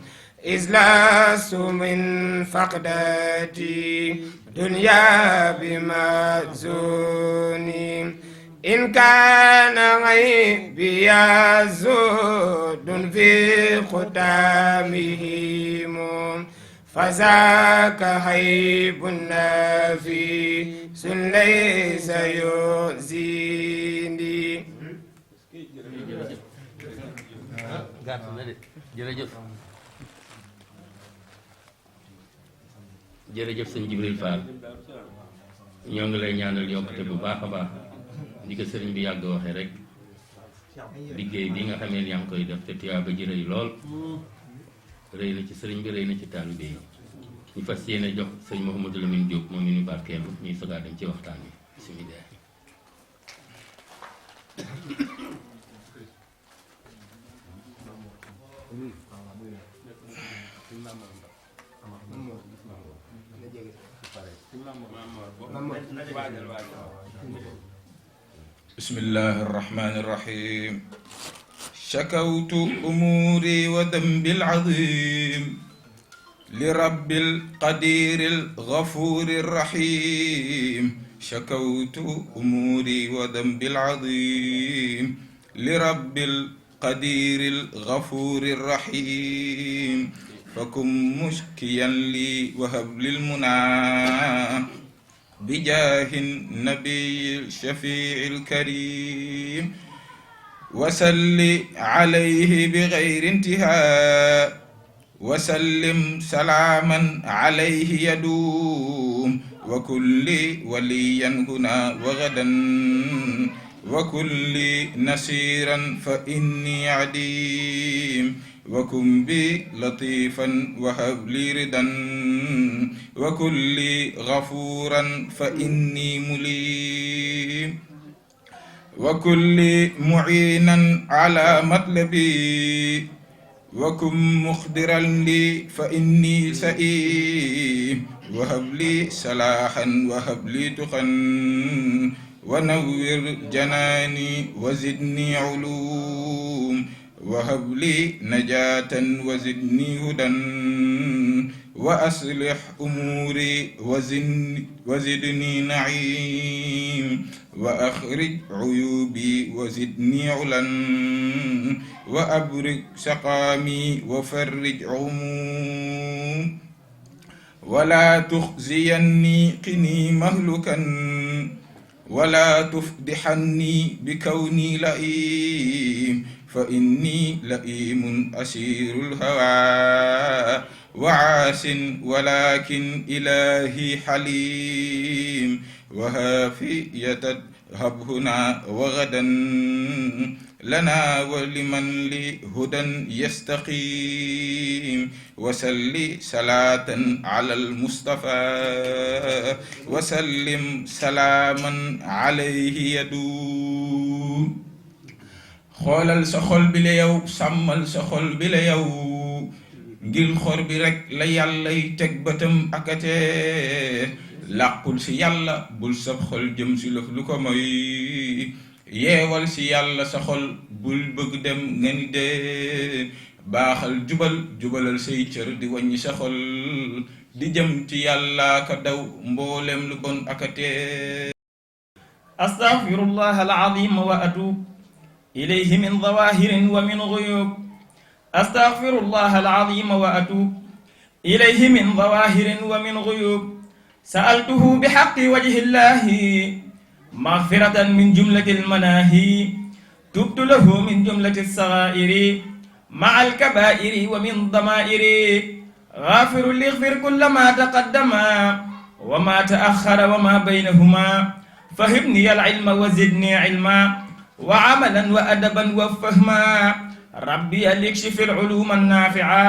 إذ لست من فقدتي دنيا بمزوني إن كان غيبي زود في ختامهم فذاك هيب نفيس ليس يؤذيني. jërëjëf sëñ Jibril Fall ñoo ngi lay ñaanal yokkute bu baax a baax di ko sëriñ bi yàgg waxe rek liggéey bi nga xamee ni yaa ngi koy def te tuyaaba ji rëy lool rëy na ci sëriñ bi rëy na ci taalibe yi ñu fas yéene jox sëñ Mouhamadou Lamine Diop moom ñu barkeelu ñuy sogaa dem ci waxtaan wi bismillah. بسم الله الرحمن الرحيم شكوت أموري وذنبي العظيم لرب القدير الغفور الرحيم شكوت أموري وذنبي العظيم لرب القدير الغفور الرحيم فكن مشكيا لي وهب لي المنى بجاه النبي الشفيع الكريم وسل عليه بغير انتهاء وسلم سلاما عليه يدوم وكل وليا هنا وغدا وكل نصيرا فإني عديم وكن بي لطيفا وهب لي ردا وكن لي غفورا فإني مليم وكن لي معينا على مطلبي وكن مخبرا لي فإني سئيم وهب لي صلاحا وهب لي تقى ونور جناني وزدني علوم وهب لي نجاة وزدني هدى وأصلح أموري وزدني نعيم وأخرج عيوبي وزدني علا وأبرك سقامي وفرج عموم ولا تخزيني قني مهلكا ولا تفضحني بكوني لئيم فإني لئيم أسير الهوى وعاس ولكن إلهي حليم وهافية هب هنا وغدا لنا ولمن لهدى يستقيم وسل صلاة على المصطفى وسلم سلاما عليه يدوم xoolal sa xol bi la yow sàmmal sa xol bi la yow ngir xor bi rek la yàllay teg bëtam akate làqul si yàlla bul sab xol jëm si lëf lu ko moy yeewal si yàlla sa xol bul bëgg dem nga ni dee baaxal jubalal say cër di wàññi sa xol di jëm ci yàlla ka daw mboolem lu bon akatee astaghfirullah alazim wa atub ilayhi min zawahirin wa min ghuyub astaghfirullah alazim wa atub ilayhi min zawahirin wa min ghuyub sa'altuhu bihaqqi wajhi llahi maghfiratan min jumlati almanahi tubtu lahu min jumlati alsaghairi ma'a alkabairi wa min damairi غافر ليغفر كل ما تقدم وما تأخر وما بينهما فهمني العلم وزدني علما وعملا وأدبا وفهما ربي ليكشف العلوم النافعة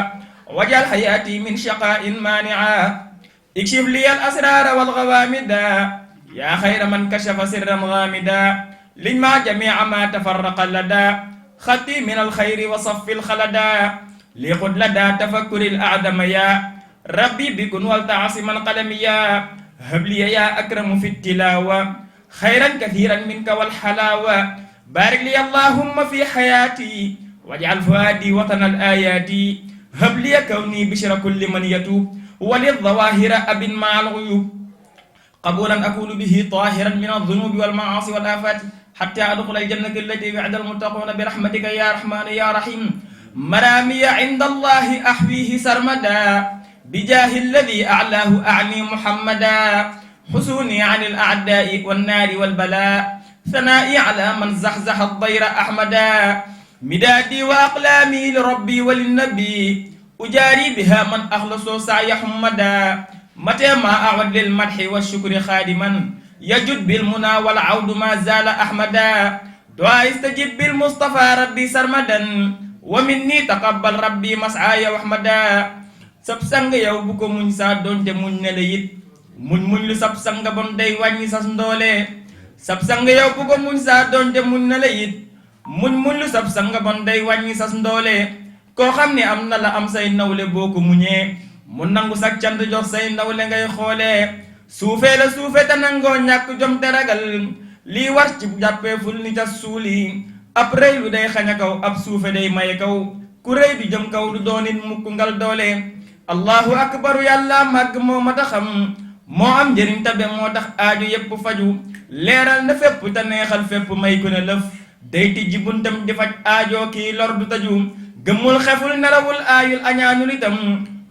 واجعل حياتي من شقاء مانعا اكشف لي الأسرار والغوامد يا خير من كشف سرا غامدا لما جميع ما تفرق لدى خطي من الخير وصف الخلدا ليقد لدى تفكر الأعدم يا ربي بكن والتعصم القلم يا هب لي يا أكرم في التلاوة خيرا كثيرا منك والحلاوة بارك لي اللهم في حياتي واجعل فؤادي وطن الآيات هب لي كوني بشر كل من يتوب وللظواهر أب مع الغيوب قبولا أكون به طاهرا من الذنوب والمعاصي والآفات حتى أدخل الجنة التي وعد المتقون برحمتك يا رحمن يا رحيم مرامي عند الله أحويه سرمدا بجاه الذي أعلاه أعني محمدا حسوني عن الأعداء والنار والبلاء ثنائي على من زحزح الضير أحمدا مدادي وأقلامي لربي وللنبي أجاري بها من أخلص سعي حمدا متى ما أعود للمدح والشكر خادما يجد بالمنى والعود ما زال أحمدا دعاء استجب بالمصطفى ربي سرمدا ومني تقبل ربي مسعاي وحمدا sab sang yow bu ko muñ saa doonte muñ ne la it muñ lu sab sang bam day wàññi sas ndoole sab sang yow bu ko muñ saa doonte muñ ne la it muñ lu sab sang bam day wàññi sas ndoole koo xam ne am na la am say nawle boo ko muñee mu nangu sak cant jox say nawle ngay xoolee suufee la suufe te nangoo ñàkk jom te ragal lii war ci jàppee ful ni ca suuli ab rëy lu day xañ a kaw ab suufe day maye kaw ku rëy du jëm kaw du doonit mukk ngal doole allahu akbaru yàlla màgg moo mat a xam moo am njëriñ tabe moo tax aaju yépp faju leeral na fépp te neexal fépp may ku ne lëf day tijji buntam di faj aajoo kii lor du taju gëmmul xeful nelawul aayul añaanul itam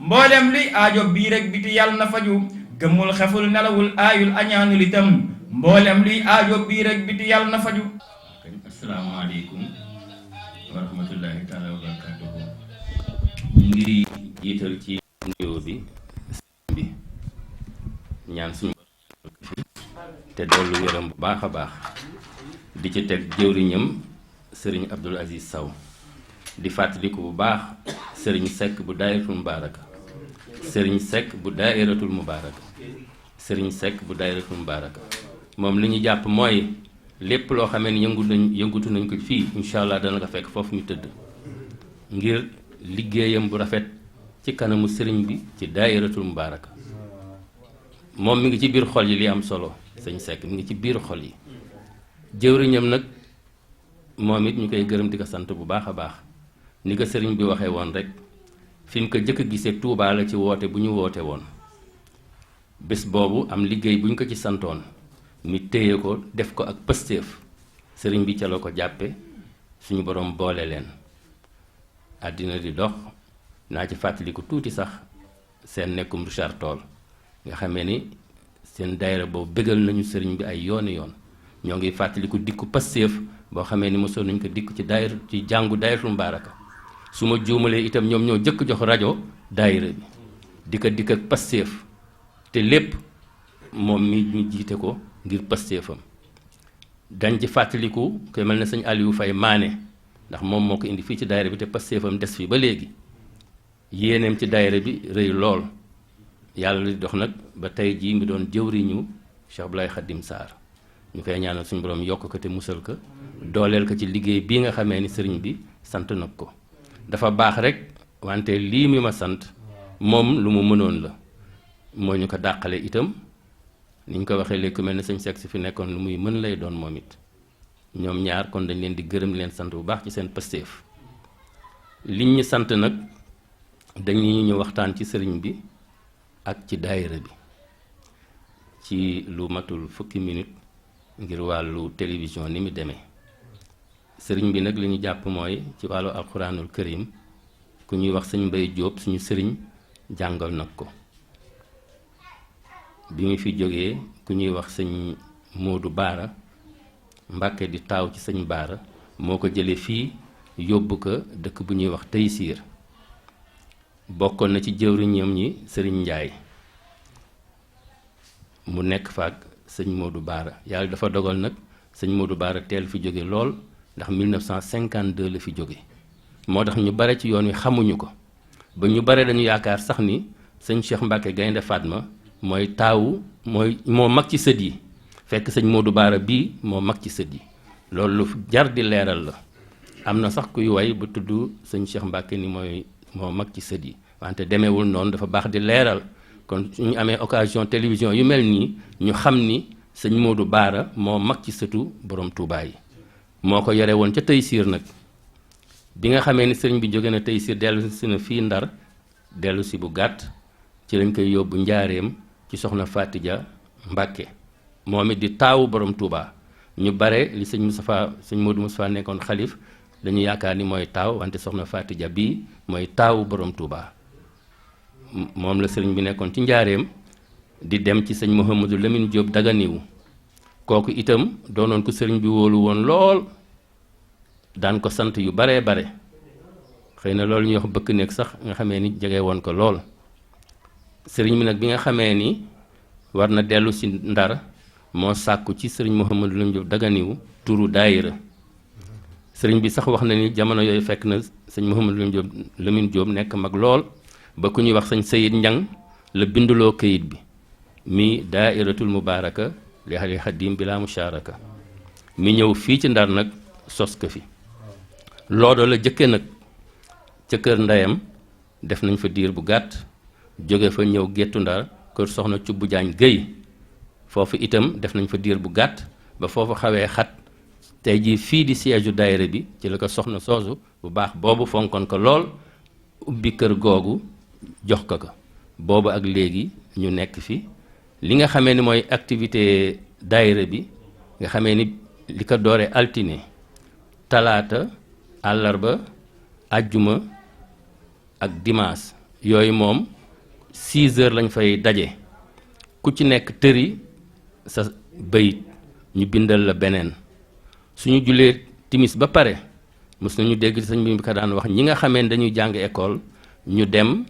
mboolem luy aajo bii rek biti yàlla na faju gëmmul xeful nelawul aayul añaanul itam mboolem luy aajo bii rek biti yàlla na faju asalaamaaleykum wa rahmatullahi taala wa barakatuhu ñu ngi jiital ci nuyoo bi ñaan suñu te dollu wéram bu baax a baax di ci teg jëwriñam sëriñ Abdul Aziz Saw di fàttaliku bu baax sëriñ Seck bu daayiratul mubaaraka sëriñ Seck bu daayiratul mubaaraka sëriñ Seck bu daayiratul mubaaraka moom li ñu jàpp mooy lépp loo xamee ni yëngutu nañ ko fii incha allah dana ko fekk foofu ñu tëdd ngir liggéeyam bu rafet ci kanamu sëriñ bi ci daayiratul mubaaraka moom mi ngi ci biir xol yi li am solo sëñ Seck mi ngi ci biir xol yi jëwriñam nag moom it ñu koy gërëm di ko sant bu baax a baax ni ko sëriñ bi waxee woon rek fi ñu ko jëkk a gisee Tuubaa la ci woote bu ñu woote woon bés boobu am liggéey bu ñu ko ci santoon mi téye ko def ko ak pëstéef sëriñ bi ca la ko jàppe suñu borom boole leen àddina di dox naa ci fàttaliku tuuti sax seen nekkum Richard Toll nga xamee ni seen daayira boobu bégal nañu sëriñ bi ay yooni yoon ñoo ngi fàttaliku dikku pëstéef boo xamee ni mosoon nañu ko dikk ci daayira ci jàngu daayiratul mubaaraka su ma juumalee itam ñoom ñoo jëkk jox rajo daayira bi dikk ak pëstéef te lépp moom mi ñu jiite ko ngir pëstéefam dañ ci fàttaliku koy mel ne sëñ Aliou Faye Maane ndax moom moo ko indi fii ci daayira bi te pëstéefam des fii ba léegi yéeneem ci daayira bi rëy lool yàlla di dox nag ba tey jii mi doon jëwriñu Cheikh Abdoulaye Khadim Sarr ñu koy ñaanal suñu borom yokk ko te musal ko dooleel ko ci liggéey bii nga xamee ni sëriñ bi sant nag ko dafa baax rek wante lii mi ma sant moom lu mu mënoon la moo ñu ko dàqale itam ni ñu ko waxee léegi ku mel ne sëñ Seck si fi nekkoon lu muy mën lay doon moom it ñoom ñaar kon dañ leen di gërëm leen sant bu baax ci seen pëstéef liñ ñu sant nag dañuy ñu waxtaan ci sëriñ bi ak ci daayira bi ci lu matul fukki minute ngir wàllu télévision ni mu demee sëriñ bi nag li ñu jàpp mooy ci wàllu alxuraanul karim ku ñuy wax sëñ Mbay Jóob suñu sëriñ jàngal nag ko bi mu fi jógee ku ñuy wax sëñ Moodu Baara Mbàkke di taaw ci sëñ Baara moo ko jële fii yóbbu ko dëkk bu ñuy wax Taysiir bokkoon na ci jëwriñam ñi sëriñ Njaay mu nekk fa ak sëñ Moodu Baara yàlla dafa dogal nag sëñ Moodu Baara teel fi jóge lool ndax 1952 la fi jóge moo tax ñu bare ci yoon wi xamuñu ko ba ñu bare dañu yaakaar sax ni sëñ Cheikh Mbacke Gaynde Fatma mooy taawu moo mag ci sët yi fekk sëñ Moodu Baara bii moo mag ci sët yi loolu lu jar di leeral la am na sax kuy way ba tudd sëñ Cheikh Mbacke ni moo mag ci sët yi wante demeewul noonu dafa baax di leeral kon suñu amee occasion télévision yu mel nii ñu xam ni sëñ Moodu Baara moo mag ci sëtu borom Touba yi moo ko yore woon ca Taysiir nag bi nga xamee ni sëriñ bi jóge na Taysiir dellu si na fii Ndar dellu si bu gàtt ci lañ koy yóbbu njaareem ci soxna Fatija Mbàkke moom it di taawu borom Touba ñu bare li sëñ Moodu Moustapha nekkoon xalif dañu yaakaar ni mooy taaw wante soxna Fatija bii mooy taawu borom Touba moom la sëriñ bi nekkoon ci njaareem di dem ci sëñ Mouhamadou Lamine Diop Daganiwu kooku itam doonoon ko sëriñ bi wóolu woon lool daan ko sant yu baree bare xëy na loolu ñuy wax bëkk néeg sax nga xamee ni jege woon ko lool sëriñ bi nag bi nga xamee ni war na dellu si Ndar moo sàkku ci sëriñ Mouhamadou Lamine Diop Daganiwu turu daayira sëriñ bi sax wax na ni jamono yooyu fekk na sëñ Mouhamadou Lamine Diop nekk mag lool ba ku ñuy wax sëñ Sayid Njang la binduloo kayit bi mi daayiratul mubaaraka li ahli xadim bila musharaka mi ñëw fii ci Ndar nag sos ko fi loolu la jëkke nag ca kër ndeyam def nañ fa diir bu gàtt jóge fa ñëw Géttu Ndar kër soxna Cubbu Jaañ Géy foofu itam def nañ fa diir bu gàtt ba foofu xawee xat tey jii fii di siège daayira bi ci la ko soxna soosu bu baax boobu fonkoon ko lool ubbi kër googu jox ko boobu ak léegi ñu nekk fi li nga xamee ni mooy activité daayira bi nga xamee ni li ko dooree altine talaata àllarba ajjuma ak dimanche yooyu moom 6 heures lañ fay daje ku ci nekk tëri sa bayit ñu bindal la beneen suñu julee timis ba pare mos nañu dégg sëñ bi ko daan wax ñi nga xamee ni dañuy jàng école ñu dem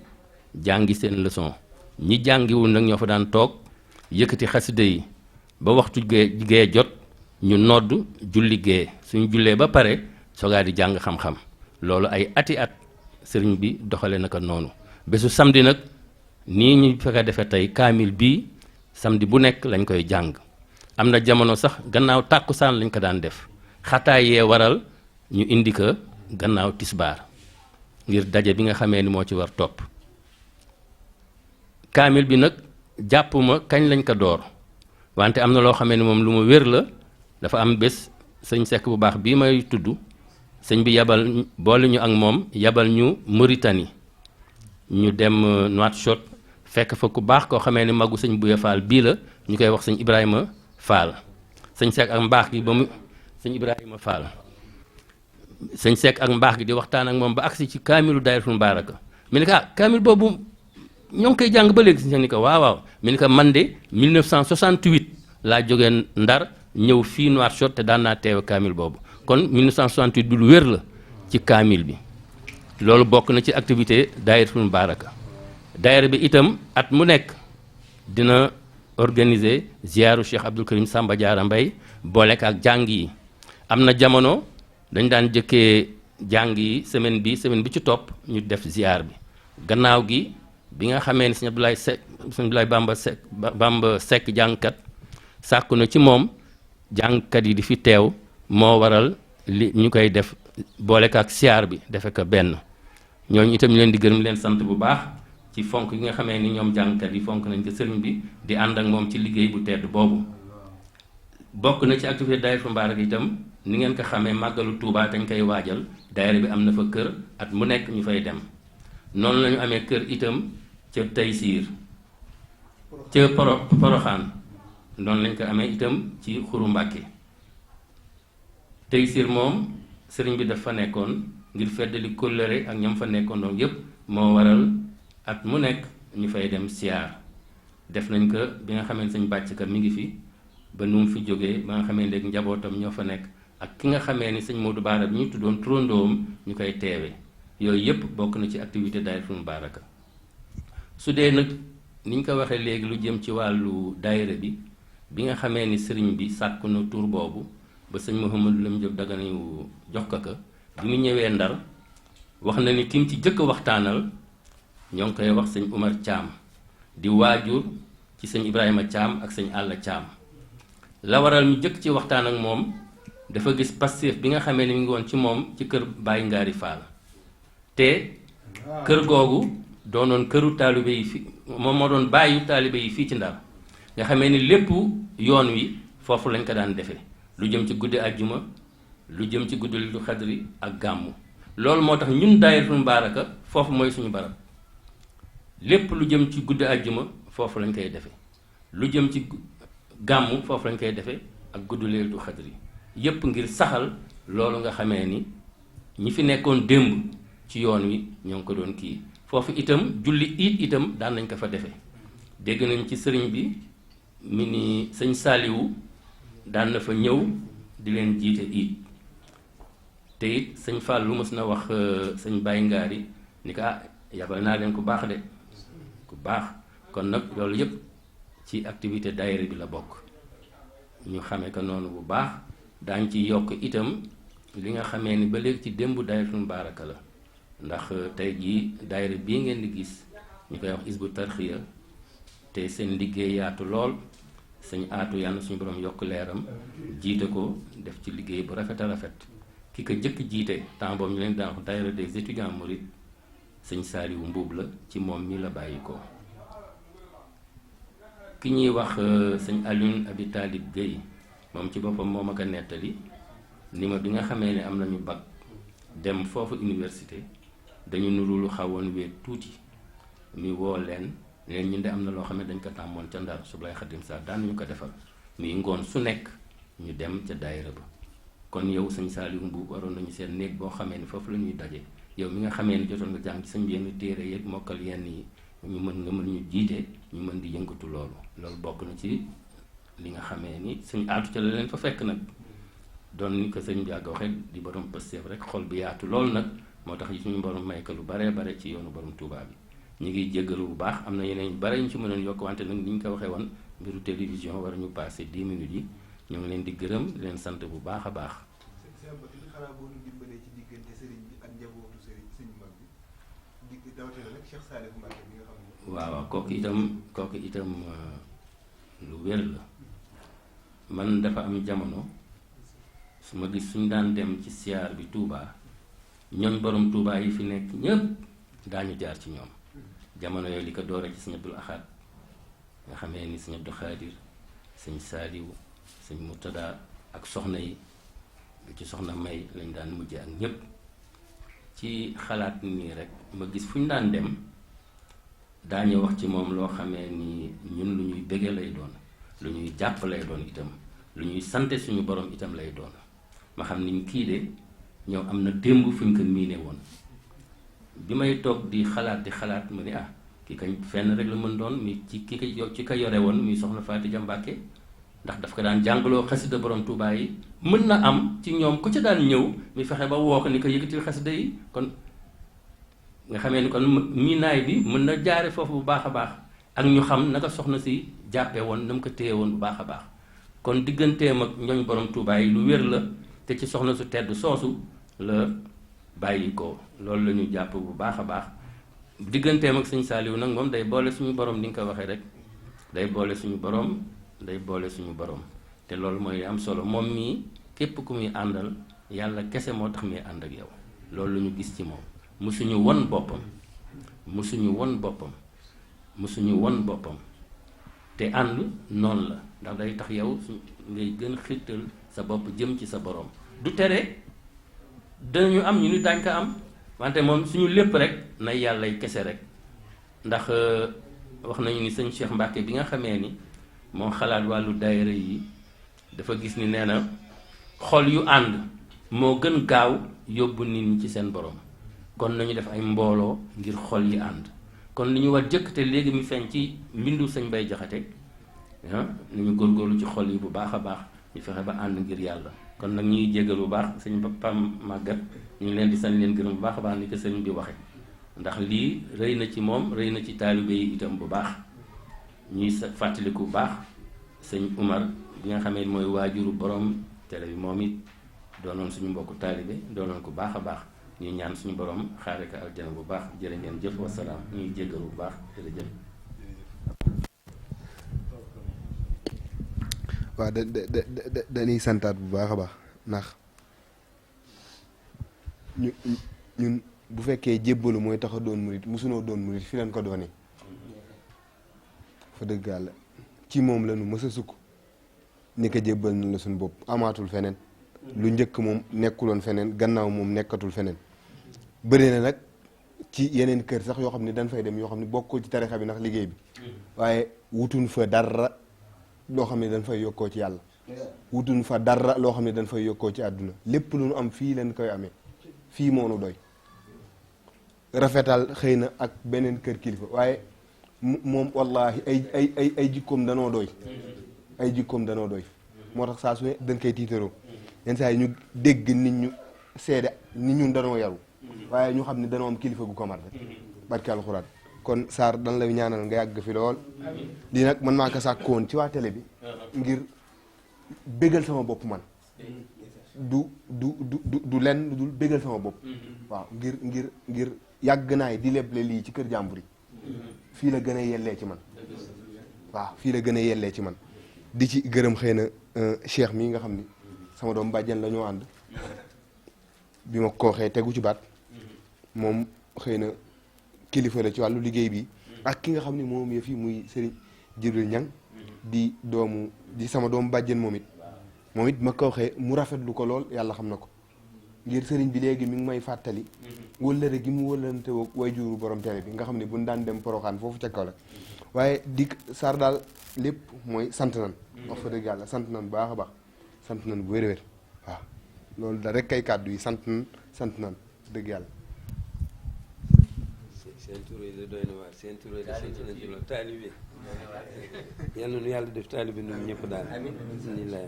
jàngi seen leçon ñi jàngiwul nag ñoo fa daan toog yëkkati xasida yi ba waxtu gee jot ñu nodd julli gee suñu jullee ba pare sogaa di jàng xam-xam loolu ay ati at sëriñ bi doxale naka noonu bésu samedi nag nii ñu fekk a defee tey kaamil bii samedi bu nekk lañ koy jàng am na jamono sax gannaaw tàkkusaan lañ ko daan def xataay yee waral ñu indi ko gannaaw tisbaar ngir daje bi nga xamee ni moo ci war topp kaamil bi nag jàppuma kañ lañ ko door wante am na loo xamee ni moom lu ma wér la dafa am bés sëñ Seck bu baax bii may tudd sëñ bi yabal boole ñu ak moom yabal ñu Mauritanie ñu dem Nouakchott fekk fa ku baax koo xamee ni magu sëñ Buya Fall bii la ñu koy wax sëñ Ibrahima Fall sëñ Seck ak mbaax gi ba mu sëñ Ibrahima Fall sëñ Seck ak mbaax gi di waxtaan ak moom ba agsi ci kaamilu daayiratul mubaaraka mi ne ko kaamil boobu ñoo ngi koy jàng ba léegi si ni ko waaw mi ne ko man de 1968 laa jógee Ndar ñëw fii Nouakchott te daan naa teewe kaamil boobu kon 1968 du lu wér la ci kaamil bi loolu bokk na ci activité daayiratul mubaaraka daayira bi itam at mu nekk dina organiser ziaru Cheikh Abdoul Karim Samba Diarra Mbaye boolek ak jàng yi am na jamono dañ daan jëkkee jàng yi semaine bi ci topp ñu def ziar bi gannaaw gi bi nga xamee ni sëñ Abdoulaye Bamba Seck jàngkat sàkku na ci moom jàngkat yi di fi teew moo waral li ñu koy def boolek ak ziar bi defe ko benn ñooñu itam ñu leen di gërëm leen sant bu baax ci fonk yi nga xamee ni ñoom jàngkat yi fonk nañ ko sëriñ bi di ànd ak moom ci liggéey bu tedd boobu bokk na ci activité daayira Mubaarak itam ni ngeen ko xamee màggalu Tuubaa dañ koy waajal daayira bi am na fa kër at mu nekk ñu fay dem noonu la ñu amee kër itam ca Taysiir ca Poroxaan noonu lañ ko amee itam ci Xuru Mbàkke Taysir moom sëriñ bi dafa nekkoon ngir feddali kóllëre ak ñoom fa nekkoon doon yépp moo waral at mu nekk ñu fay dem siyaar def nañ ko bi nga xamee ne sëñ bàcc ka mi ngi fi ba nu mu fi jógee ba nga xamee ne njabootam ñoo fa nekk ak ki nga xamee ni sëñ Modou Baara bi ñu tuddoon turandoom ñu koy teewe yooyu yépp bokk na ci activité Dahiratoul Moubaraka su dee nag ni ñu ko waxee léegi lu jëm ci wàllu daayira bi nga xamee ni sëriñ bi sàkku na tur boobu ba sëñ Mouhamadou Lam Diop Dagana yu jox ko bi mu ñëwee Ndar wax na ni kim ci jëkk waxtaanal ñoo ngi koy wax sëñ Umar Thiam di waajur ci sëñ Ibrahima Thiam ak sëñ Alla Thiam la waral ñu jëkk ci waxtaan ak moom dafa gis Pastef bi nga xamee ni mu ngi woon ci moom ci kër Baye Ngari Fall te kër googu doonoon këru taalibe yi fi moom moo doon bàyyu taalibe yi fii ci Ndar nga xamee ni lépp yoon wi foofu lañ ko daan defee lu jëm ci guddi àjjuma lu jëm ci guddi lu xadri ak gàmmu loolu moo tax ñun Dahiratoul Moubaraka foofu mooy suñu barab lépp lu jëm ci guddi àjjuma foofu lañ koy defee lu jëm ci gàmmu foofu lañ koy defee ak guddi leelu xadri yépp ngir saxal loolu nga xamee ni ñi fi nekkoon démb ci yoon wi ñoo ngi ko doon kii foofu itam julli iit itam daan nañ ko fa defee dégg nañ ci sëriñ bi mi ni sëñ Saaliwu daan na fa ñëw di leen jiite iit te it sëñ Fall lu mës na wax sëñ Baye Ngari ni ko yabal naa leen ku baax de ku baax kon nag loolu yépp ci activité daayira bi la bokk ñu xamee ko noonu bu baax daañ ci yokk itam li nga xamee ni ba léegi ci démb Dahiratoul Moubaraka la ndax tey jii daayira bii ngeen di gis ñu koy wax Hizbut Tarqiyyah te seen liggéey yaatu lool sëñ aatu yàlla suñu borom yokk leeram jiite ko def ci liggéey bu rafet a rafet ki ko jëkk jiite temps boobu ñu leen daan wax daayira des étudiants mourides sëñ Saaliwu Mbuub la ci moom mi la bàyyi ko ki ñuy wax sëñ Alioune Abi Talib Guèye moom ci boppam moo ma ko nettali ni ma bi nga xamee ne am nañu bac dem foofu université dañu nuru lu xawoon wéet tuuti mi woo leen leen ñun de am na loo xam ne dañ ko tàmmoon ca Ndar Sublaay Xadim Sarr daan nañu ko defal muy ngoon su nekk ñu dem ca daayira ba kon yow sëñ Saaliwu Mbuub waroon nañu seen néeg boo xamee ni foofu la ñuy daje yow mi nga xamee ni jotoon nga jàng ci sañ yenn téere yeeg mokkal yenn yi ñu mën nga mën ñu jiite ñu mën di yëngatu loolu bokk na ci li nga xamee ni sëñ aatu ca la leen fa fekk nag doon ni ko sëñ bi yàgg waxee di borom Pastef rek xol bi yaatu loolu nag moo tax suñu borom may ko lu bare bare ci yoonu borom Touba bi ñu ngi jéggalu bu baax am na yeneen yu bare ñu ci mënoon yokk wante nag ni ñu ko waxee woon mbiru télévision war ñu passé 10 minutes yi ñu ngi leen di gërëm di leen sant bu baax a baax. waaw kooku itam lu wér la man dafa am jamono su ma gis suñu daan dem ci siyaar bi Touba ñoom borom Touba yi fi nekk ñépp daañu jaar ci ñoom jamono yooyu li ko doore ci sëñ Abdul Ahad nga xamee ni sëñ Abdou Khadir sëñ Saaliwu sëñ Murtada ak soxna yi ci soxna May lañ daan mujje ak ñépp ci xalaat nii rek ma gis fu ñu daan dem daañu wax ci moom loo xamee ni ñun lu ñuy bëgge lay doon lu ñuy jàpp lay doon itam lu ñuy sante suñu borom itam lay doon ma xam ni kii de ñëw am na démb fu ñu ko miine woon bi may toog di xalaat ma ni ki kañ fenn rek la mën doon mi ci ki ko yore woon muy soxna Faatija Mbàkke ndax daf ko daan jàngaloo xasida borom Tuubaa yi mën na am ci ñoom ku ca daan ñëw mi fexe ba woo ko ni ko yëkkatil xasida yi kon nga xamee ni kon miinaay bi mën na jaare foofu bu baax a baax ak ñu xam naka soxna si jàppee woon na mu ko téye woon bu baax a baax kon digganteem ak ñooñ borom Tuubaa yi lu wér la te ci soxna su tedd soosu la bàyyi ko loolu la ñu jàpp bu baax a baax digganteem ak sëñ Saaliw nag moom day boole suñu borom ni nga ko waxee rek day boole suñu borom te loolu mooy am solo moom mii képp ku muy àndal yàlla kese moo tax muy ànd ak yow loolu la ñu gis ci moom musuñu won boppam te ànd noonu la ndax day tax yow ngay gën xirtal sa bopp jëm ci sa borom du tere danañu am ñu ni daañ ko am wante moom suñu lépp rek na yàllay kese rek ndax wax nañu ni sëñ Cheikh Mbacke bi nga xamee ni moo xalaat wàllu daayira yi dafa gis ni nee na xol yu ànd moo gën gaaw yóbbu nit ñi ci seen borom kon nañu def ay mbooloo ngir xol yi ànd kon li ñu war jëkk te léegi mi feeñ ci mbindu sëñ Bay Jaxate ni ñu góorgóorlu ci xol yi bu baax a baax ñu fexe ba ànd ngir yàlla kon nag ñuy jégal bu baax sëñ Pam Màggat ñu ngi leen di sant leen gërëm bu baax a baax ni ko sëñ bi waxe ndax lii rëy na ci moom rëy na ci taalibe yi itam bu baax ñuy fàttaliku bu baax sëñ Umar bi nga xamee mooy waajuru borom télé bi moom it doonoon suñu mbokku taalibe doonoon ko baax a baax ñuy ñaan suñu borom xaare ko aljana bu baax jërë ngeen jëf wasalaam ñuy jégal bu baax jërëjëf. waaw dañuy santaat bu baax a baax ndax ñun bu fekkee jébbalu mooy tax a doon murit mosunoo doon murit fi leen ko doonee fa dëgg yàlla ci moom la nu mës a sukk ni ko jébbal na la suñu bopp amaatul feneen lu njëkk moom nekkuloon feneen gannaaw moom nekkatul feneen bëri na nag ci yeneen kër sax yoo xam ne dañ fay dem yoo xam ne bokkul ci tarixa bi ndax liggéey bi waaye wutun fa dara loo xam ne dañ fay yokkoo ci yàlla wutun fa dara loo xam ne dañ fay yokkoo ci àdduna lépp lu nu am fii leen koy amee fii moo nu doy rafetal xëy na ak beneen kër kilifa waaye moom wallahi ay jikkoom danoo doy ay jikkoom danoo doy moo tax saa su ne dañ koy tiitaroo yenn saa yi ñu dégg nit ñu seede ni ñun danoo yaru waaye ñu xam ne danoo am kilifa gu ko mat rek barke alxuraan kon Sarr dan lay ñaanal nga yàgg fi lool lii nag man maa ko sàkk woon ci waa télé bi ngir bégal sama bopp man du lenn lu dul bégal sama bopp waaw ngir yàgg naay di leble lii ci kër jàmbur yi fii la gën a yellee ci man waaw fii la gën a yellee ci man di ci gërëm xëy na Cheikh mii nga xam ni sama doom bàjjen la ñoo ànd bi ma ko waxee tegu ci baat moom xëy na kilifa la ci wàllu liggéey bi ak ki nga xam ni moom yëf yi muy Serigne Jibril Ñang di sama doomu bàjjen moom it ma ko waxee mu rafetlu ko lool yàlla xam na ko ngir sëriñ bi léegi mi ngi may fàttali wëllëre gi mu wëllante way juru borom télé bi nga xam ne buñ daan dem Poroxaan foofu ca kaw la waaye di Sarr daal lépp mooy sant nan wax fa dëgg yàlla sant nan baax a baax sant nan bu wér-wér waaw loolu da rek kay kàddu yi sant nan dëgg yàlla seen turé de doy na waar seen turé de sant nañ ci loolu taalibe yal na nu yàlla def taalibe ñun ñëpp daal bismillah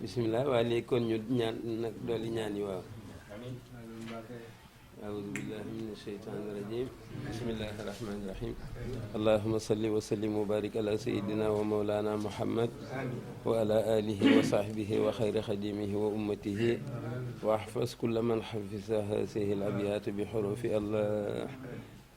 bismillah waaye léegi kon ñu ñaan nag dooli ñaan yi waaw أعوذ بالله من الشيطان الرجيم بسم الله الرحمن الرحيم اللهم صل وسلم وبارك على سيدنا ومولانا محمد وعلى آله وصحبه وخير خديمه وأمته واحفظ كل من حفظ هذه الأبيات بحروف الله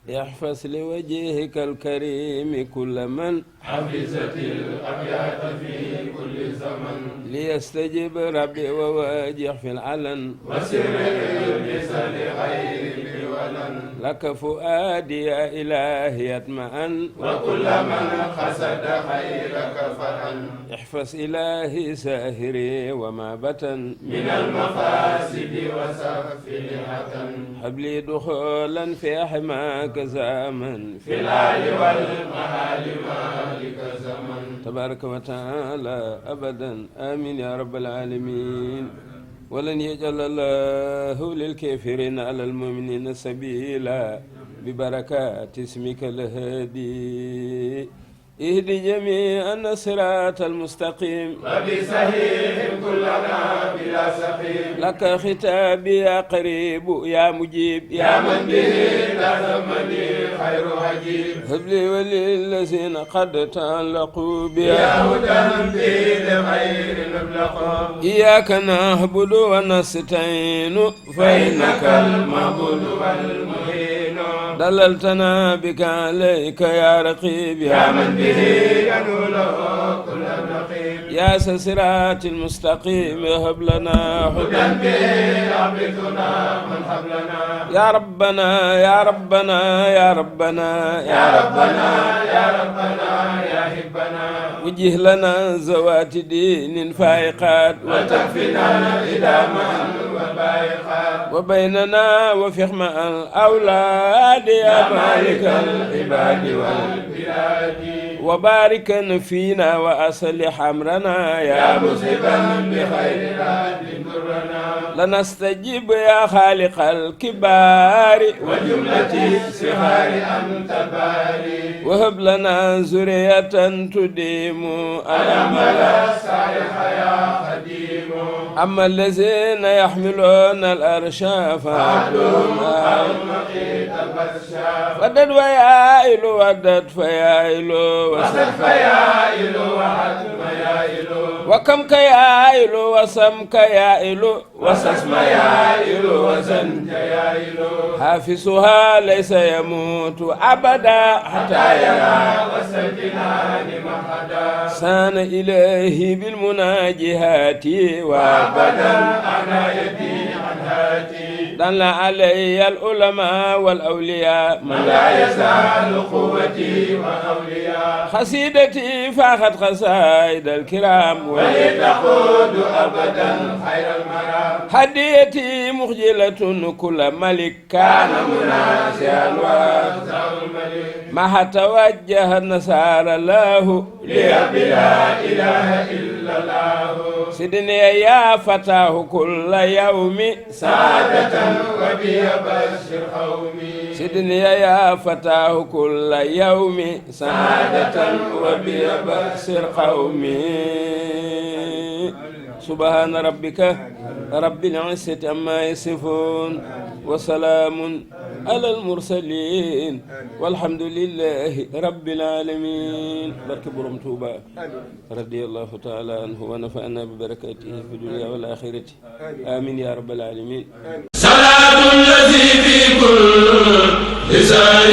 يحفظ لوجهك الكريم كل من حفظت الأبيات في كل زمن ليستجب ربي وواجه في العلن وسر البس لغير بولن لك فؤادي يا إلهي يطمئن وكل من قصد خيرك فأن احفظ إلهي ساهري وما بطن من المفاسد وسقف الحكم هب لي دخولا في حماك زمن في الآل والمآل مالك زمن تبارك وتعالى أبدا آمين يا رب العالمين ولن يجعل الله للكافرين على المؤمنين سبيلا ببركات اسمك الهادي اهدي جميعا الصراط المستقيم وبصحيح كلنا بلا سقيم لك ختابي يا قريب يا مجيب يا من به لازمني خير عجيب هب لي وللذين قد تعلقوا بها يا هدى به لغير نبلغ إياك نعبد ونستعين فإنك المعبود والمهين دللتنا بك عليك يا رقيب يا من به ينول كل رقيب يا صراط المستقيم هب لنا هدى به يعبدنا من حبلنا يا ربنا يا ربنا يا ربنا يا ربنا يا ربنا يا هبنا وجه لنا زوات دين فائقات وتكفنا إداما وبائقات وبيننا وفهم الأولاد يا مالك العباد والبلاد وبارك فينا وأصلح أمرنا يا مصيبا بخير راد درنا لنستجيب يا خالق الكبار وجملة صغار أنت باري وهب لنا ذرية تديم الأمل الصالح يا خديم أما الذين يحملون الأرشاف فعلهم المقيت البشاف ودد ويائل ودد فيائل وسد فيائل وحتم يائل وكم كيائل وسم كيائل وسسم يائل وزن يائل حافظها ليس يموت أبدا حتى يرى وسجنان محدا سان إليه بالمناجهات وابدا أنا يدي عن هاتي دل علي العلماء والأولياء من لا يزال قوتي وأولياء خسيدتي فاخت خسائد الكرام ولي تقود أبدا خير المرام هديتي مخجلة كل ملك كان مناسيا وأخزى الملك ما توجه النصارى له لي بلا إله إلا الله سيدني يا فتاه كل يوم سعادة وبي بشر قومي سيدني يا فتاه كل يوم سعادة وبي بشر قومي سبحان ربك رب العزة عما يصفون وسلام على المرسلين والحمد لله رب العالمين بارك بروم توبا رضي الله تعالى عنه ونفعنا ببركاته في الدنيا والآخرة آمين يا رب العالمين صلاة الذي في كل لسان